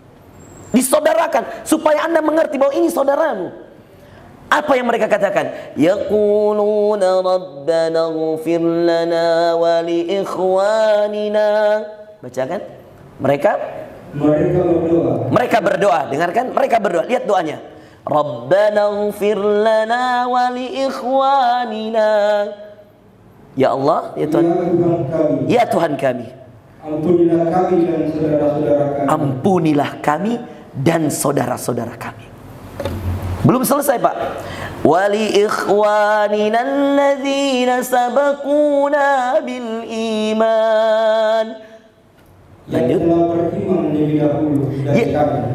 Disaudarakan supaya Anda mengerti bahwa ini saudaramu. Apa yang mereka katakan? Yaquluna rabbana ighfir lana wa li ikhwanina. Bacakan. Mereka berdoa. Dengarkan, mereka berdoa. Lihat doanya. Rabbana ighfir lana wa li ikhwanina. Ya Allah, ya Tuhan. Ya Tuhan kami. Ampunilah kami dan saudara-saudara kami. Ampunilah kami dan saudara-saudara kami. Belum selesai Pak. Wali ikhwanina alladzina sabaquna bil iman. Lanjut.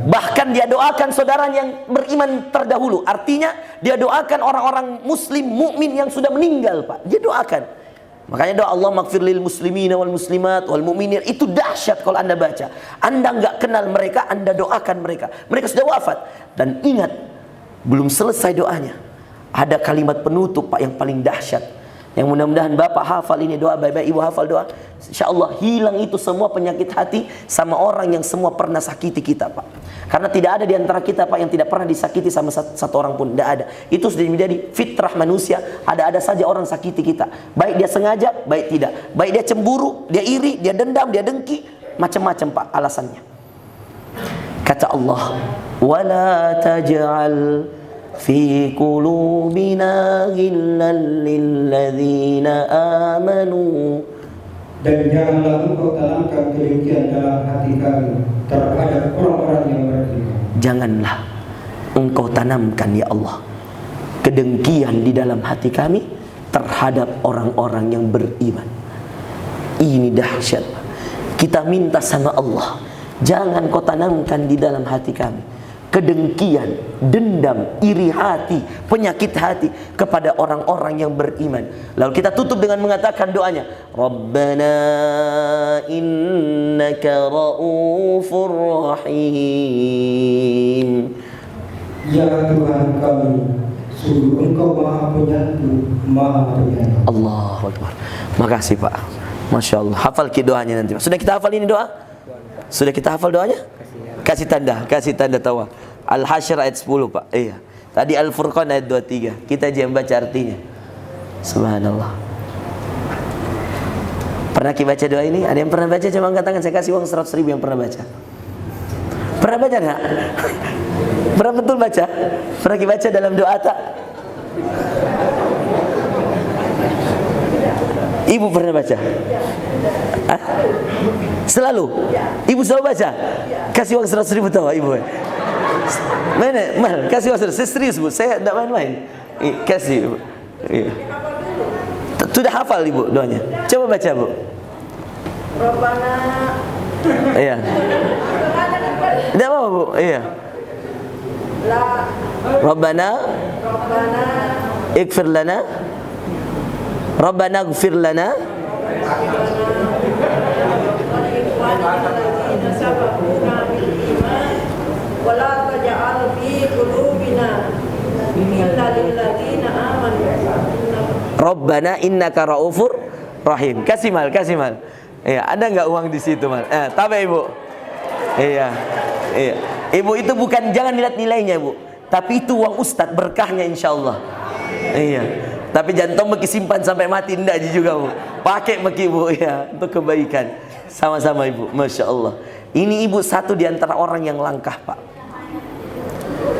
Bahkan dia doakan saudara yang beriman terdahulu. Artinya dia doakan orang-orang muslim mukmin yang sudah meninggal Pak. Dia doakan. Makanya doa Allah maghfir lil muslimina wal muslimat wal mu'minin itu dahsyat kalau Anda baca. Anda enggak kenal mereka, Anda doakan mereka. Mereka sudah wafat. Dan ingat, belum selesai doanya. Ada kalimat penutup Pak yang paling dahsyat. Yang mudah-mudahan Bapak hafal ini doa, baik-baik Ibu hafal doa. Insya Allah hilang itu semua penyakit hati sama orang yang semua pernah sakiti kita, Pak. Karena tidak ada di antara kita, Pak, yang tidak pernah disakiti sama satu orang pun. Tidak ada. Itu sudah menjadi fitrah manusia. Ada saja orang sakiti kita. Baik dia sengaja, baik tidak. Baik dia cemburu, dia iri, dia dendam, dia dengki. Macam-macam, Pak, alasannya. Kata Allah, وَلَا تَجْعَلْ في قلوبنا غلا للذين آمنوا. Dan janganlah engkau tanamkan kedengkian dalam hati kami terhadap orang-orang yang beriman. Janganlah engkau tanamkan ya Allah kedengkian di dalam hati kami terhadap orang-orang yang beriman. Ini dahsyat. Kita minta sama Allah, jangan kau tanamkan di dalam hati kami kedengkian, dendam, iri hati, penyakit hati kepada orang-orang yang beriman. Lalu kita tutup dengan mengatakan doanya, Rabbana innaka ra'ufur rahim. Ya Tuhan kami, sungguh Engkau Maha Penyayang, Maha Penyayang. Allahu Akbar. Makasih Pak. Masya Allah. Hafal doanya nanti. Sudah kita hafal ini doa? Sudah kita hafal doanya? Kasih tanda tawa. Al-Hasyr ayat 10, Pak. Iya. Tadi Al-Furqan ayat 23. Kita aja yang baca artinya. Subhanallah. Pernah kita baca doa ini? Ada yang pernah baca? Coba angkat tangan, saya kasih uang 100.000 yang pernah baca. Pernah baca enggak? Pernah betul baca? Pernah kita baca dalam doa tak? Ibu pernah baca? Hah? Selalu? Ibu selalu baca? Kasih uang 100.000 tahu Ibu. Mana? Mal, kasih uang 100.000. Saya serius Bu, saya tidak main-main. Kasih Ibu. Iya. Sudah hafal Ibu doanya? Coba baca Bu. Rabbana. Iya. Tidak apa Bu? Iya. La. Rabbana. Ighfir lana. Rabbana ighfir lana. Wala taj'al fi qulubina illa lil ladzina amanu. Rabbana innaka raufur rahim. Kasih mal. Iya, ada enggak uang di situ mal? Tambah Ibu. Iya. Ibu itu bukan, jangan lihat nilainya Bu, tapi itu uang Ustadz, berkahnya insyaallah. Iya. Tapi jangan meki simpan sampai mati, enggak juga Bu. Pakai meki Bu ya, untuk kebaikan. Sama-sama Ibu, Masya Allah. Ini Ibu satu di antara orang yang langkah Pak.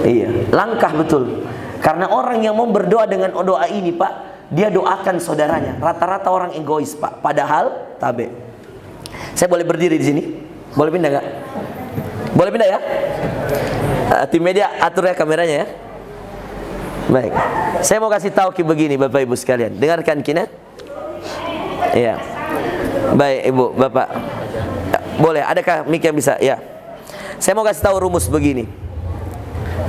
Iya, langkah betul. Karena orang yang mau berdoa dengan doa ini Pak, dia doakan saudaranya. Rata-rata orang egois Pak, padahal tabe. Saya boleh berdiri di sini? Boleh pindah nggak? Boleh pindah ya? Tim media atur ya kameranya ya. Baik, saya mau kasih tahu begini Bapak Ibu sekalian. Dengarkan kina. Iya. Baik Ibu, Bapak. Boleh, adakah mic yang bisa? Ya. Saya mau kasih tahu rumus begini.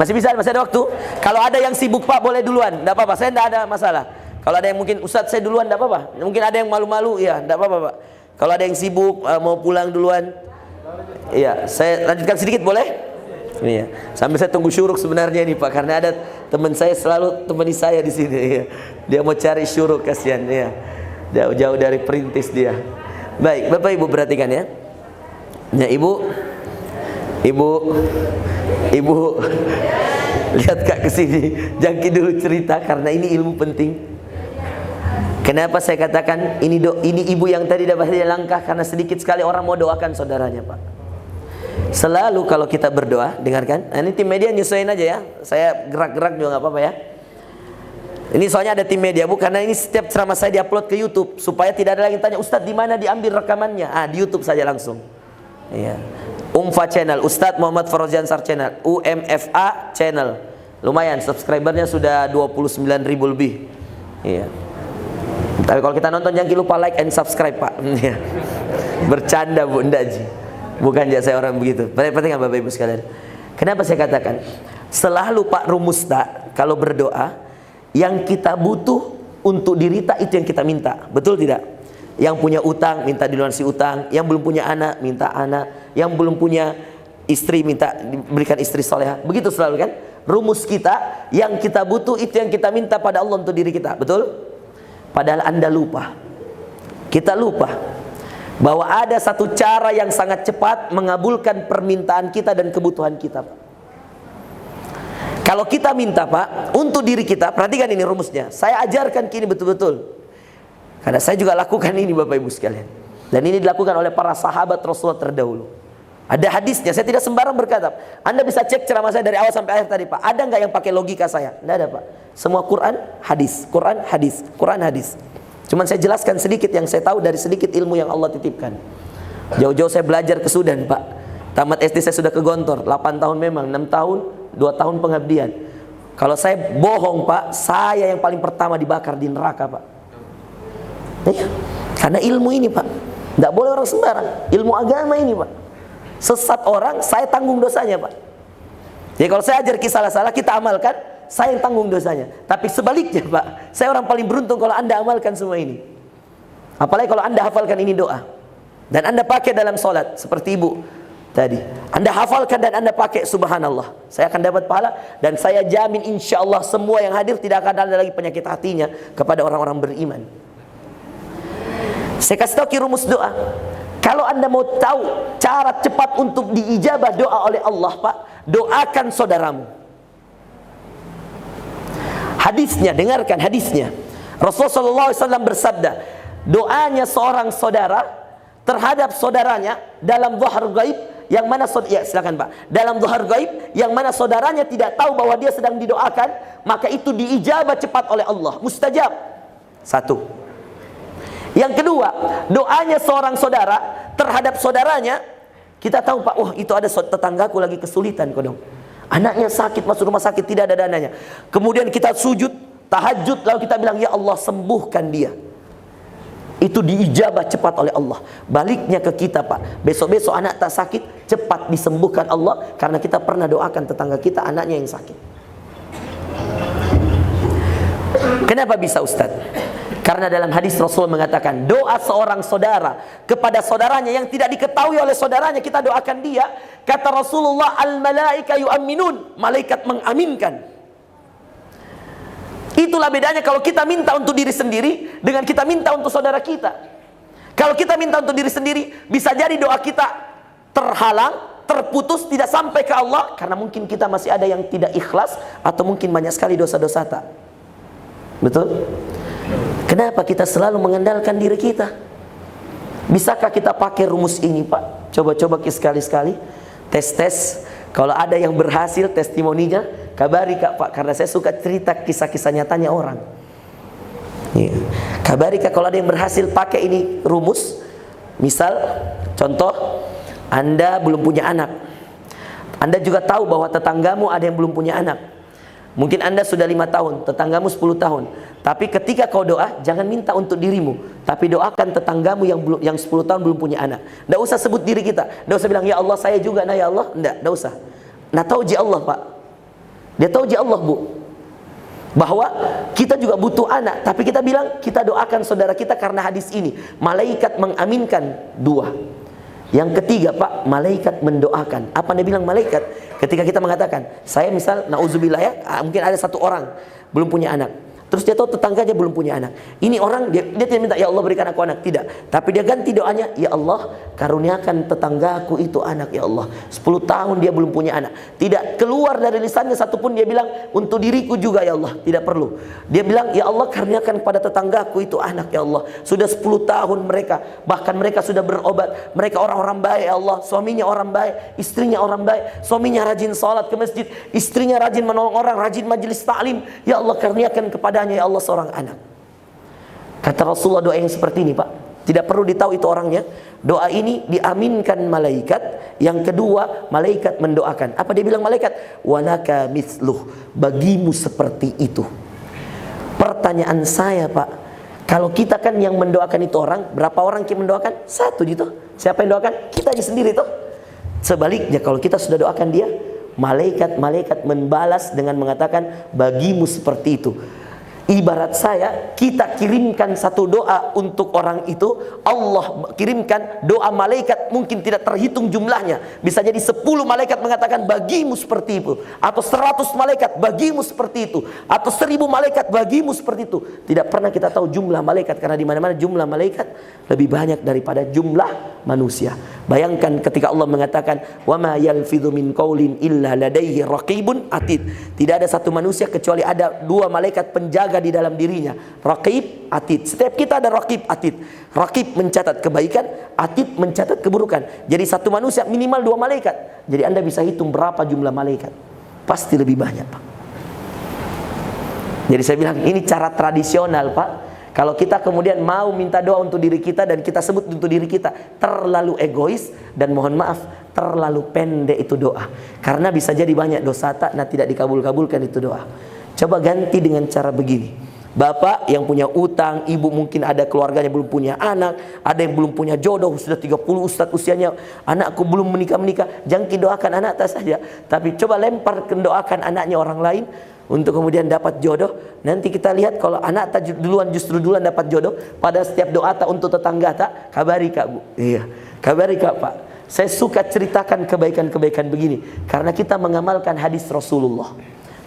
Masih bisa, masih ada waktu. Kalau ada yang sibuk Pak, boleh duluan. Tidak apa-apa, saya tidak ada masalah. Kalau ada yang mungkin Ustadz saya duluan, tidak apa-apa. Mungkin ada yang malu-malu, ya tidak apa-apa Pak. Kalau ada yang sibuk, mau pulang duluan, iya, saya lanjutkan sedikit boleh? Iya. Sambil saya tunggu syuruk sebenarnya ini Pak, karena ada teman saya selalu temani saya di sini. Iya. Dia mau cari syuruk, kasihan. Iya. Jauh-jauh dari perintis dia. Baik, Bapak Ibu perhatikan ya. Ya Ibu lihat Kak kesini. Jangki dulu cerita karena ini ilmu penting. Kenapa saya katakan ini ibu yang tadi dapat langkah, karena sedikit sekali orang mau doakan saudaranya Pak. Selalu kalau kita berdoa, dengarkan. Nah, ini tim media nyesuaiin aja ya. Saya gerak-gerak juga nggak apa-apa ya. Ini soalnya ada tim media Bu, karena ini setiap ceramah saya diupload ke YouTube supaya tidak ada lagi yang tanya Ustadz di mana diambil rekamannya. di YouTube saja langsung. Iya. UMFA channel, Ustadz Muhammad Farozi Ansar channel, UMFA channel. Lumayan subscribernya sudah 29.000 lebih. Iya. Tapi kalau kita nonton jangan lupa like and subscribe Pak. Iya. Bercanda Bu, enggak Ji. Bukan ya saya orang begitu. Perhatikan Bapak Ibu sekalian. Kenapa saya katakan selalu Pak rumus tak kalau berdoa, yang kita butuh untuk diri tak itu yang kita minta. Betul tidak? Yang punya utang minta dilunasi utang, yang belum punya anak minta anak, yang belum punya istri minta diberikan istri solehah. Begitu selalu kan? Rumus kita, yang kita butuh itu yang kita minta pada Allah untuk diri kita. Betul? Padahal Anda lupa, kita lupa bahwa ada satu cara yang sangat cepat mengabulkan permintaan kita dan kebutuhan kita, Pak. Kalau kita minta, Pak, untuk diri kita, perhatikan ini rumusnya. Saya ajarkan kini betul-betul, karena saya juga lakukan ini, Bapak Ibu sekalian. Dan ini dilakukan oleh para sahabat Rasulullah terdahulu. Ada hadisnya, saya tidak sembarang berkata. Anda bisa cek ceramah saya dari awal sampai akhir tadi, Pak. Ada nggak yang pakai logika saya? Tidak ada, Pak. Semua Quran, hadis, Quran, hadis, Quran, hadis. Cuman saya jelaskan sedikit yang saya tahu dari sedikit ilmu yang Allah titipkan. Jauh-jauh saya belajar ke Sudan, Pak. Tamat SD saya sudah ke Gontor, 8 tahun memang, 6 tahun, 2 tahun pengabdian. Kalau saya bohong, Pak, saya yang paling pertama dibakar di neraka, Pak. Ya, karena ilmu ini, Pak. Tidak boleh orang sembarang. Ilmu agama ini, Pak. Sesat orang, saya tanggung dosanya, Pak. Jadi kalau saya ajar salah-salah, kita amalkan, saya yang tanggung dosanya. Tapi sebaliknya, Pak, saya orang paling beruntung kalau Anda amalkan semua ini. Apalagi kalau Anda hafalkan ini doa dan Anda pakai dalam sholat, seperti ibu tadi, Anda hafalkan dan Anda pakai, subhanallah, saya akan dapat pahala. Dan saya jamin insya Allah semua yang hadir tidak akan ada lagi penyakit hatinya kepada orang-orang beriman. Saya kasih tahu rumus doa. Kalau Anda mau tahu cara cepat untuk diijabah doa oleh Allah, Pak, doakan saudaramu. Hadisnya, dengarkan hadisnya. Rasulullah SAW bersabda, doanya seorang saudara terhadap saudaranya dalam zahar gaib, yang mana ya silakan, Pak, dalam zahar gaib yang mana saudaranya tidak tahu bahwa dia sedang didoakan, maka itu diijabah cepat oleh Allah, mustajab. Satu. Yang kedua, doanya seorang saudara terhadap saudaranya, kita tahu, Pak, wah itu ada tetanggaku lagi kesulitan kodong, anaknya sakit, masuk rumah sakit, tidak ada dananya. Kemudian kita sujud tahajud, lalu kita bilang, ya Allah sembuhkan dia. Itu diijabah cepat oleh Allah. Baliknya ke kita, Pak, besok-besok anak tak sakit, cepat disembuhkan Allah, karena kita pernah doakan tetangga kita anaknya yang sakit. Kenapa bisa, Ustaz? Karena dalam hadis Rasul mengatakan, doa seorang saudara kepada saudaranya yang tidak diketahui oleh saudaranya, kita doakan dia. Kata Rasulullah, al-malaika yu'amminun, malaikat mengaminkan. Itulah bedanya kalau kita minta untuk diri sendiri dengan kita minta untuk saudara kita. Kalau kita minta untuk diri sendiri, bisa jadi doa kita terhalang, terputus, tidak sampai ke Allah, karena mungkin kita masih ada yang tidak ikhlas, atau mungkin banyak sekali dosa-dosa tak. Betul? Kenapa kita selalu mengandalkan diri kita? Bisakah kita pakai rumus ini, Pak? Coba-coba sekali-sekali, tes-tes. Kalau ada yang berhasil testimoninya, kabari, Kak, Pak, karena saya suka cerita kisah-kisah nyatanya orang. Ya. Kabari, Kak, kalau ada yang berhasil pakai ini rumus. Misal, contoh, Anda belum punya anak. Anda juga tahu bahwa tetanggamu ada yang belum punya anak. Mungkin Anda sudah 5 tahun, tetanggamu 10 tahun. Tapi ketika kau doa, jangan minta untuk dirimu, tapi doakan tetanggamu yang 10 tahun belum punya anak. Tidak usah sebut diri kita. Tidak usah bilang, ya Allah saya juga, nah ya Allah. Tidak usah. Nah tahu ji Allah, Pak. Dia tahu ji Allah, Bu, bahwa kita juga butuh anak. Tapi kita bilang, kita doakan saudara kita karena hadis ini. Malaikat mengaminkan 2. Yang ketiga, Pak, malaikat mendoakan. Apa dia bilang malaikat? Ketika kita mengatakan, saya misal, na'udzubillah ya, mungkin ada satu orang belum punya anak. Terus dia tahu tetangganya belum punya anak. Ini orang, dia tidak minta, ya Allah berikan aku anak. Tidak. Tapi dia ganti doanya, ya Allah karuniakan tetanggaku itu anak, ya Allah. 10 tahun dia belum punya anak. Tidak keluar dari lisannya satupun dia bilang, untuk diriku juga ya Allah. Tidak perlu. Dia bilang, ya Allah karuniakan pada tetanggaku itu anak, ya Allah. Sudah 10 tahun mereka. Bahkan mereka sudah berobat. Mereka orang-orang baik, ya Allah. Suaminya orang baik, istrinya orang baik. Suaminya rajin salat ke masjid. Istrinya rajin menolong orang, rajin majelis taklim. Ya Allah karuniakan kepada ya Allah seorang anak. Kata Rasulullah, doa yang seperti ini, Pak, tidak perlu ditahu itu orangnya. Doa ini diaminkan malaikat. Yang kedua, malaikat mendoakan. Apa dia bilang malaikat? Walaka mithluh, bagimu seperti itu. Pertanyaan saya, Pak, kalau kita kan yang mendoakan itu orang, berapa orang yang mendoakan? 1 gitu. Siapa yang doakan? Kita aja sendiri tuh. Sebaliknya kalau kita sudah doakan dia, malaikat membalas dengan mengatakan bagimu seperti itu. Ibarat saya, kita kirimkan satu doa untuk orang itu, Allah kirimkan doa malaikat mungkin tidak terhitung jumlahnya. Bisa jadi 10 malaikat mengatakan bagimu seperti itu, atau 100 malaikat bagimu seperti itu, atau 1000 malaikat bagimu seperti itu. Tidak pernah kita tahu jumlah malaikat, karena di mana-mana jumlah malaikat lebih banyak daripada jumlah manusia. Bayangkan ketika Allah mengatakan wa ma yalfidhu min qaulin illa ladaihi raqibun atid. Tidak ada satu manusia kecuali ada 2 malaikat penjaga di dalam dirinya, raqib, atid. Setiap kita ada raqib, atid. Raqib mencatat kebaikan, atid mencatat keburukan. Jadi satu manusia minimal 2 malaikat. Jadi Anda bisa hitung berapa jumlah malaikat. Pasti lebih banyak, Pak. Jadi saya bilang ini cara tradisional, Pak. Kalau kita kemudian mau minta doa untuk diri kita dan kita sebut untuk diri kita, terlalu egois dan mohon maaf, terlalu pendek itu doa. Karena bisa jadi banyak dosa tak, nah tidak dikabul-kabulkan itu doa. Coba ganti dengan cara begini. Bapak yang punya utang, ibu mungkin ada keluarganya belum punya anak, ada yang belum punya jodoh, sudah 30 ustaz usianya, anakku belum menikah-menikah. Jangan doakan anak tak saja, tapi coba lempar doakan anaknya orang lain untuk kemudian dapat jodoh. Nanti kita lihat kalau anak tak justru duluan dapat jodoh. Pada setiap doa tak untuk tetangga tak, kabari Kak Bu. Iya, kabari Kak Pak. Saya suka ceritakan kebaikan-kebaikan begini karena kita mengamalkan hadis Rasulullah,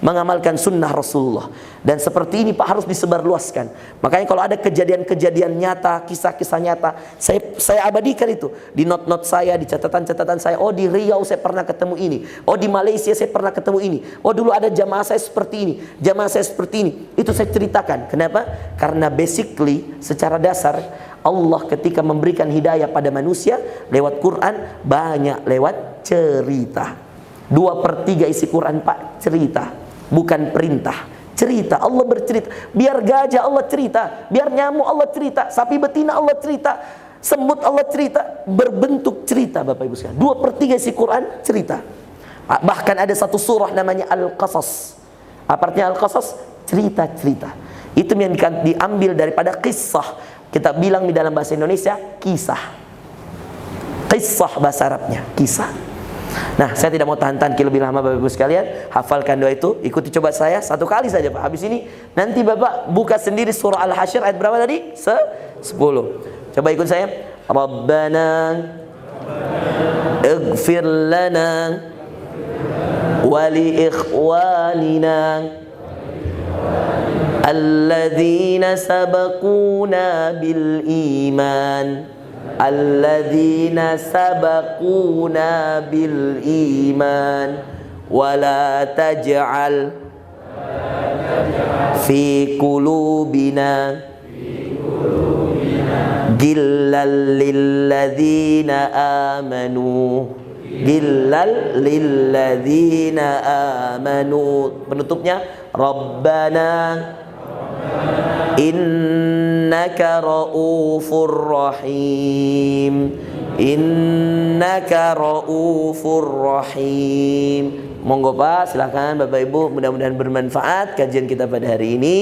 mengamalkan sunnah Rasulullah. Dan seperti ini Pak harus disebarluaskan. Makanya kalau ada kejadian-kejadian nyata, kisah-kisah nyata, saya abadikan itu di not-not saya, di catatan-catatan saya. Oh di Riau saya pernah ketemu ini, oh di Malaysia saya pernah ketemu ini, oh dulu ada jamaah saya seperti ini, jamaah saya seperti ini. Itu saya ceritakan. Kenapa? Karena basically secara dasar Allah ketika memberikan hidayah pada manusia lewat Quran, banyak lewat cerita. 2/3 isi Quran Pak cerita, bukan perintah. Cerita, Allah bercerita. Biar gajah Allah cerita, biar nyamuk Allah cerita, sapi betina Allah cerita, semut Allah cerita, berbentuk cerita Bapak Ibu sekalian. 2/3 isi Quran cerita. Bahkan ada satu surah namanya Al-Qasas. Apa artinya Al-Qasas? Cerita-cerita. Itu yang diambil daripada kisah. Kita bilang di dalam bahasa Indonesia kisah. Kisah bahasa Arabnya, kisah. Nah, saya tidak mau tahan-tahan lebih lama Bapak Ibu sekalian. Hafalkan doa itu, ikuti coba saya satu kali saja Pak. Habis ini nanti Bapak buka sendiri surah Al-Hasyr ayat berapa tadi? 10. Coba ikut saya. Rabbana ighfir lana wa li ikhwanina alladzina sabaquna bil iman. Alladzina sabaquna bil iman wala taj'al fi qulubina gillal lilladzina amanu. Gillal lilladzina amanu. Penutupnya Rabbana innaka raufur rahim. Innaka raufur rahim. Monggo Pak, silakan Bapak Ibu, mudah-mudahan bermanfaat kajian kita pada hari ini.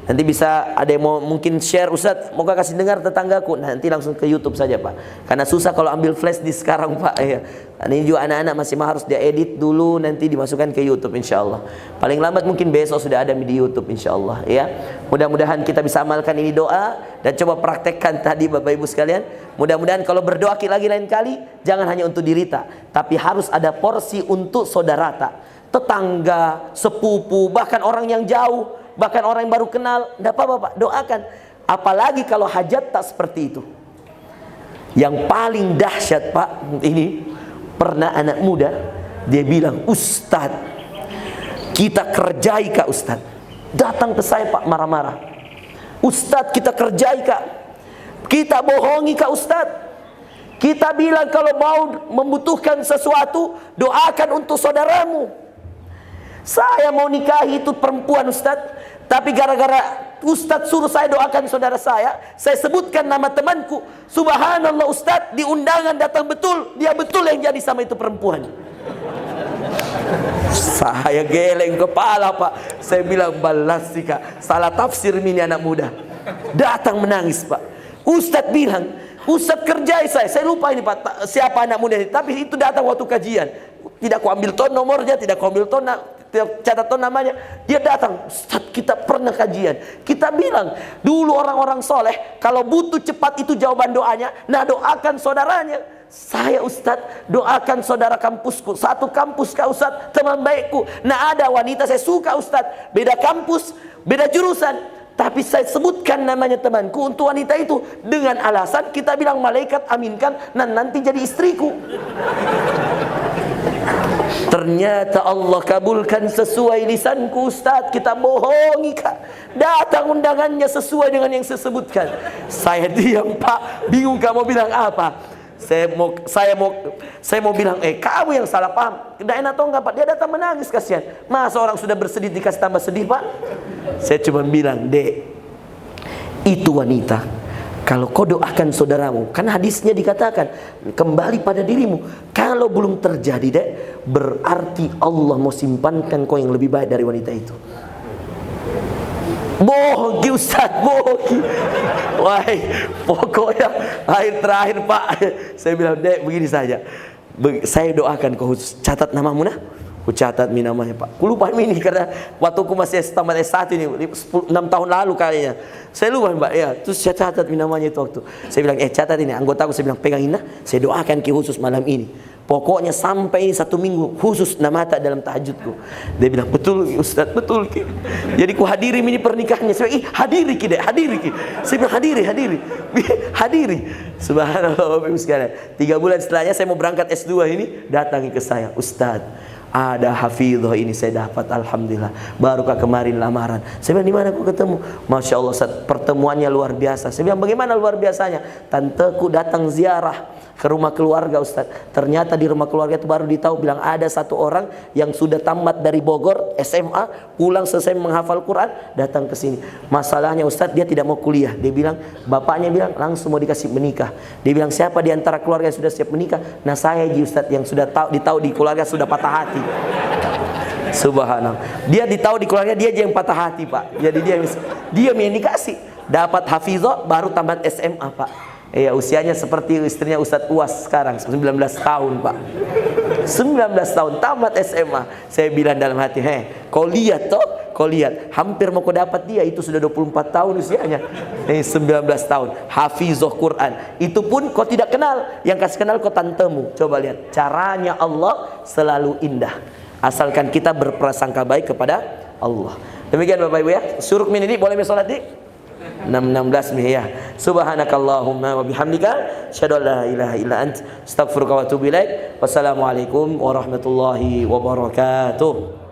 Nanti bisa ada yang mau mungkin share, Ustaz, moga kasih dengar tetanggaku. Nanti langsung ke YouTube saja Pak. Karena susah kalau ambil flash disk sekarang Pak ya. Ini juga anak-anak masih harus dia edit dulu, nanti dimasukkan ke YouTube insyaallah. Paling lambat mungkin besok sudah ada di YouTube insyaallah ya. Mudah-mudahan kita bisa amalkan ini doa dan coba praktekkan tadi Bapak Ibu sekalian. Mudah-mudahan kalau berdoa lagi lain kali jangan hanya untuk diri tak, tapi harus ada porsi untuk saudara tak, tetangga, sepupu, bahkan orang yang jauh, bahkan orang yang baru kenal. Tidak apa-apa Pak, doakan. Apalagi kalau hajat tak seperti itu. Yang paling dahsyat Pak, ini pernah anak muda dia bilang, Ustadz, kita kerjai Kak Ustadz. Datang ke saya Pak marah-marah. Ustadz, kita kerjai Kak, kita bohongi Kak Ustadz. Kita bilang kalau mau membutuhkan sesuatu, doakan untuk saudaramu. Saya mau nikahi itu perempuan Ustadz, tapi gara-gara Ustadz suruh saya doakan saudara saya sebutkan nama temanku. Subhanallah Ustadz, di undangan datang betul, dia betul yang jadi sama itu perempuan. Saya geleng kepala Pak. Saya bilang balas sih Kak, salah tafsir ini anak muda. Datang menangis Pak. Ustadz bilang, Ustadz kerjai saya lupa ini Pak siapa anak muda ini, tapi itu datang waktu kajian. Tidak ku ambil nomornya, tidak ku ambil catatan namanya. Dia datang, Ustaz kita pernah kajian. Kita bilang, dulu orang-orang soleh kalau butuh cepat itu jawaban doanya, nah doakan saudaranya. Saya Ustaz doakan saudara kampusku, satu kampus kah Ustaz, teman baikku. Nah ada wanita saya suka Ustaz, beda kampus, beda jurusan, tapi saya sebutkan namanya temanku untuk wanita itu dengan alasan kita bilang malaikat aminkan, nah nanti jadi istriku. Ternyata Allah kabulkan sesuai lisanku Ustaz. Kita bohongi Kak. Datang undangannya sesuai dengan yang saya sebutkan. Saya diam Pak, bingung kamu bilang apa. Saya mau bilang kamu yang salah paham. Tidak enak atau enggak Pak? Dia datang menangis kasihan. Masa orang sudah bersedih dikasih tambah sedih Pak? Saya cuma bilang, Dek, itu wanita, kalau kau doakan saudaramu, kan hadisnya dikatakan kembali pada dirimu. Kalau belum terjadi Dek, berarti Allah mau simpankan kau yang lebih baik dari wanita itu. Bohong Ustaz, bohong. Wah, pokoknya akhir terakhir Pak, saya bilang, Dek begini saja, saya doakan kau khusus, catat namamu nah. Ku catat namanya Pak. Ku lupa ini karena waktu ku masih tamat S1 ini 6 tahun lalu kayaknya. Saya lupa Mbak ya. Terus saya catat namanya itu waktu. Saya bilang catat ini anggotaku, saya bilang pegangin nah. Saya doakan ki khusus malam ini. Pokoknya sampai ini 1 minggu khusus nama tak dalam tahajudku. Dia bilang betul Ustaz, betul ki. Jadi ku hadiri ini pernikahannya. Saya bilang hadiri ki Dek, hadiri ki. Saya bilang hadiri. Hadiri. Subhanallah Bapak Ibu sekalian. 3 bulan setelahnya saya mau berangkat S2 ini, datangi ke saya, Ustaz, ada hafidhah ini saya dapat, alhamdulillah. Barukah kemarin lamaran. Saya bilang, di mana aku ketemu? Masya Allah Ustaz, pertemuannya luar biasa. Saya bilang, bagaimana luar biasanya? Tanteku datang ziarah ke rumah keluarga Ustaz. Ternyata di rumah keluarga itu baru ditahu, bilang ada satu orang yang sudah tamat dari Bogor SMA, pulang selesai menghafal Quran, datang ke sini. Masalahnya Ustaz, dia tidak mau kuliah. Dia bilang, bapaknya bilang langsung mau dikasih menikah. Dia bilang, siapa di antara keluarga yang sudah siap menikah? Nah saya Ustaz yang sudah ditahu di keluarga sudah patah hati. Subhanallah. Dia ditahu di keluarga dia aja yang patah hati Pak. Jadi dia yang dikasih. Dapat hafizah baru tamat SMA Pak. Ya usianya seperti istrinya Ustadz Uwas sekarang 19 tahun Pak. 19 tahun tamat SMA. Saya bilang dalam hati, kau lihat toh, kau lihat, hampir mau kau dapat dia, itu sudah 24 tahun usianya. 19 tahun hafizah Quran. Itu pun kau tidak kenal, yang kasih kenal kau tantemu. Coba lihat, caranya Allah selalu indah, asalkan kita berprasangka baik kepada Allah. Demikian Bapak Ibu ya. Suruk min ini boleh sholat di 6:16 nih ya. Subhanakallahumma wa bihamdika asyhadu an la ilaha illa ant astaghfiruka wa atubu ilaik. Wassalamualaikum warahmatullahi wabarakatuh.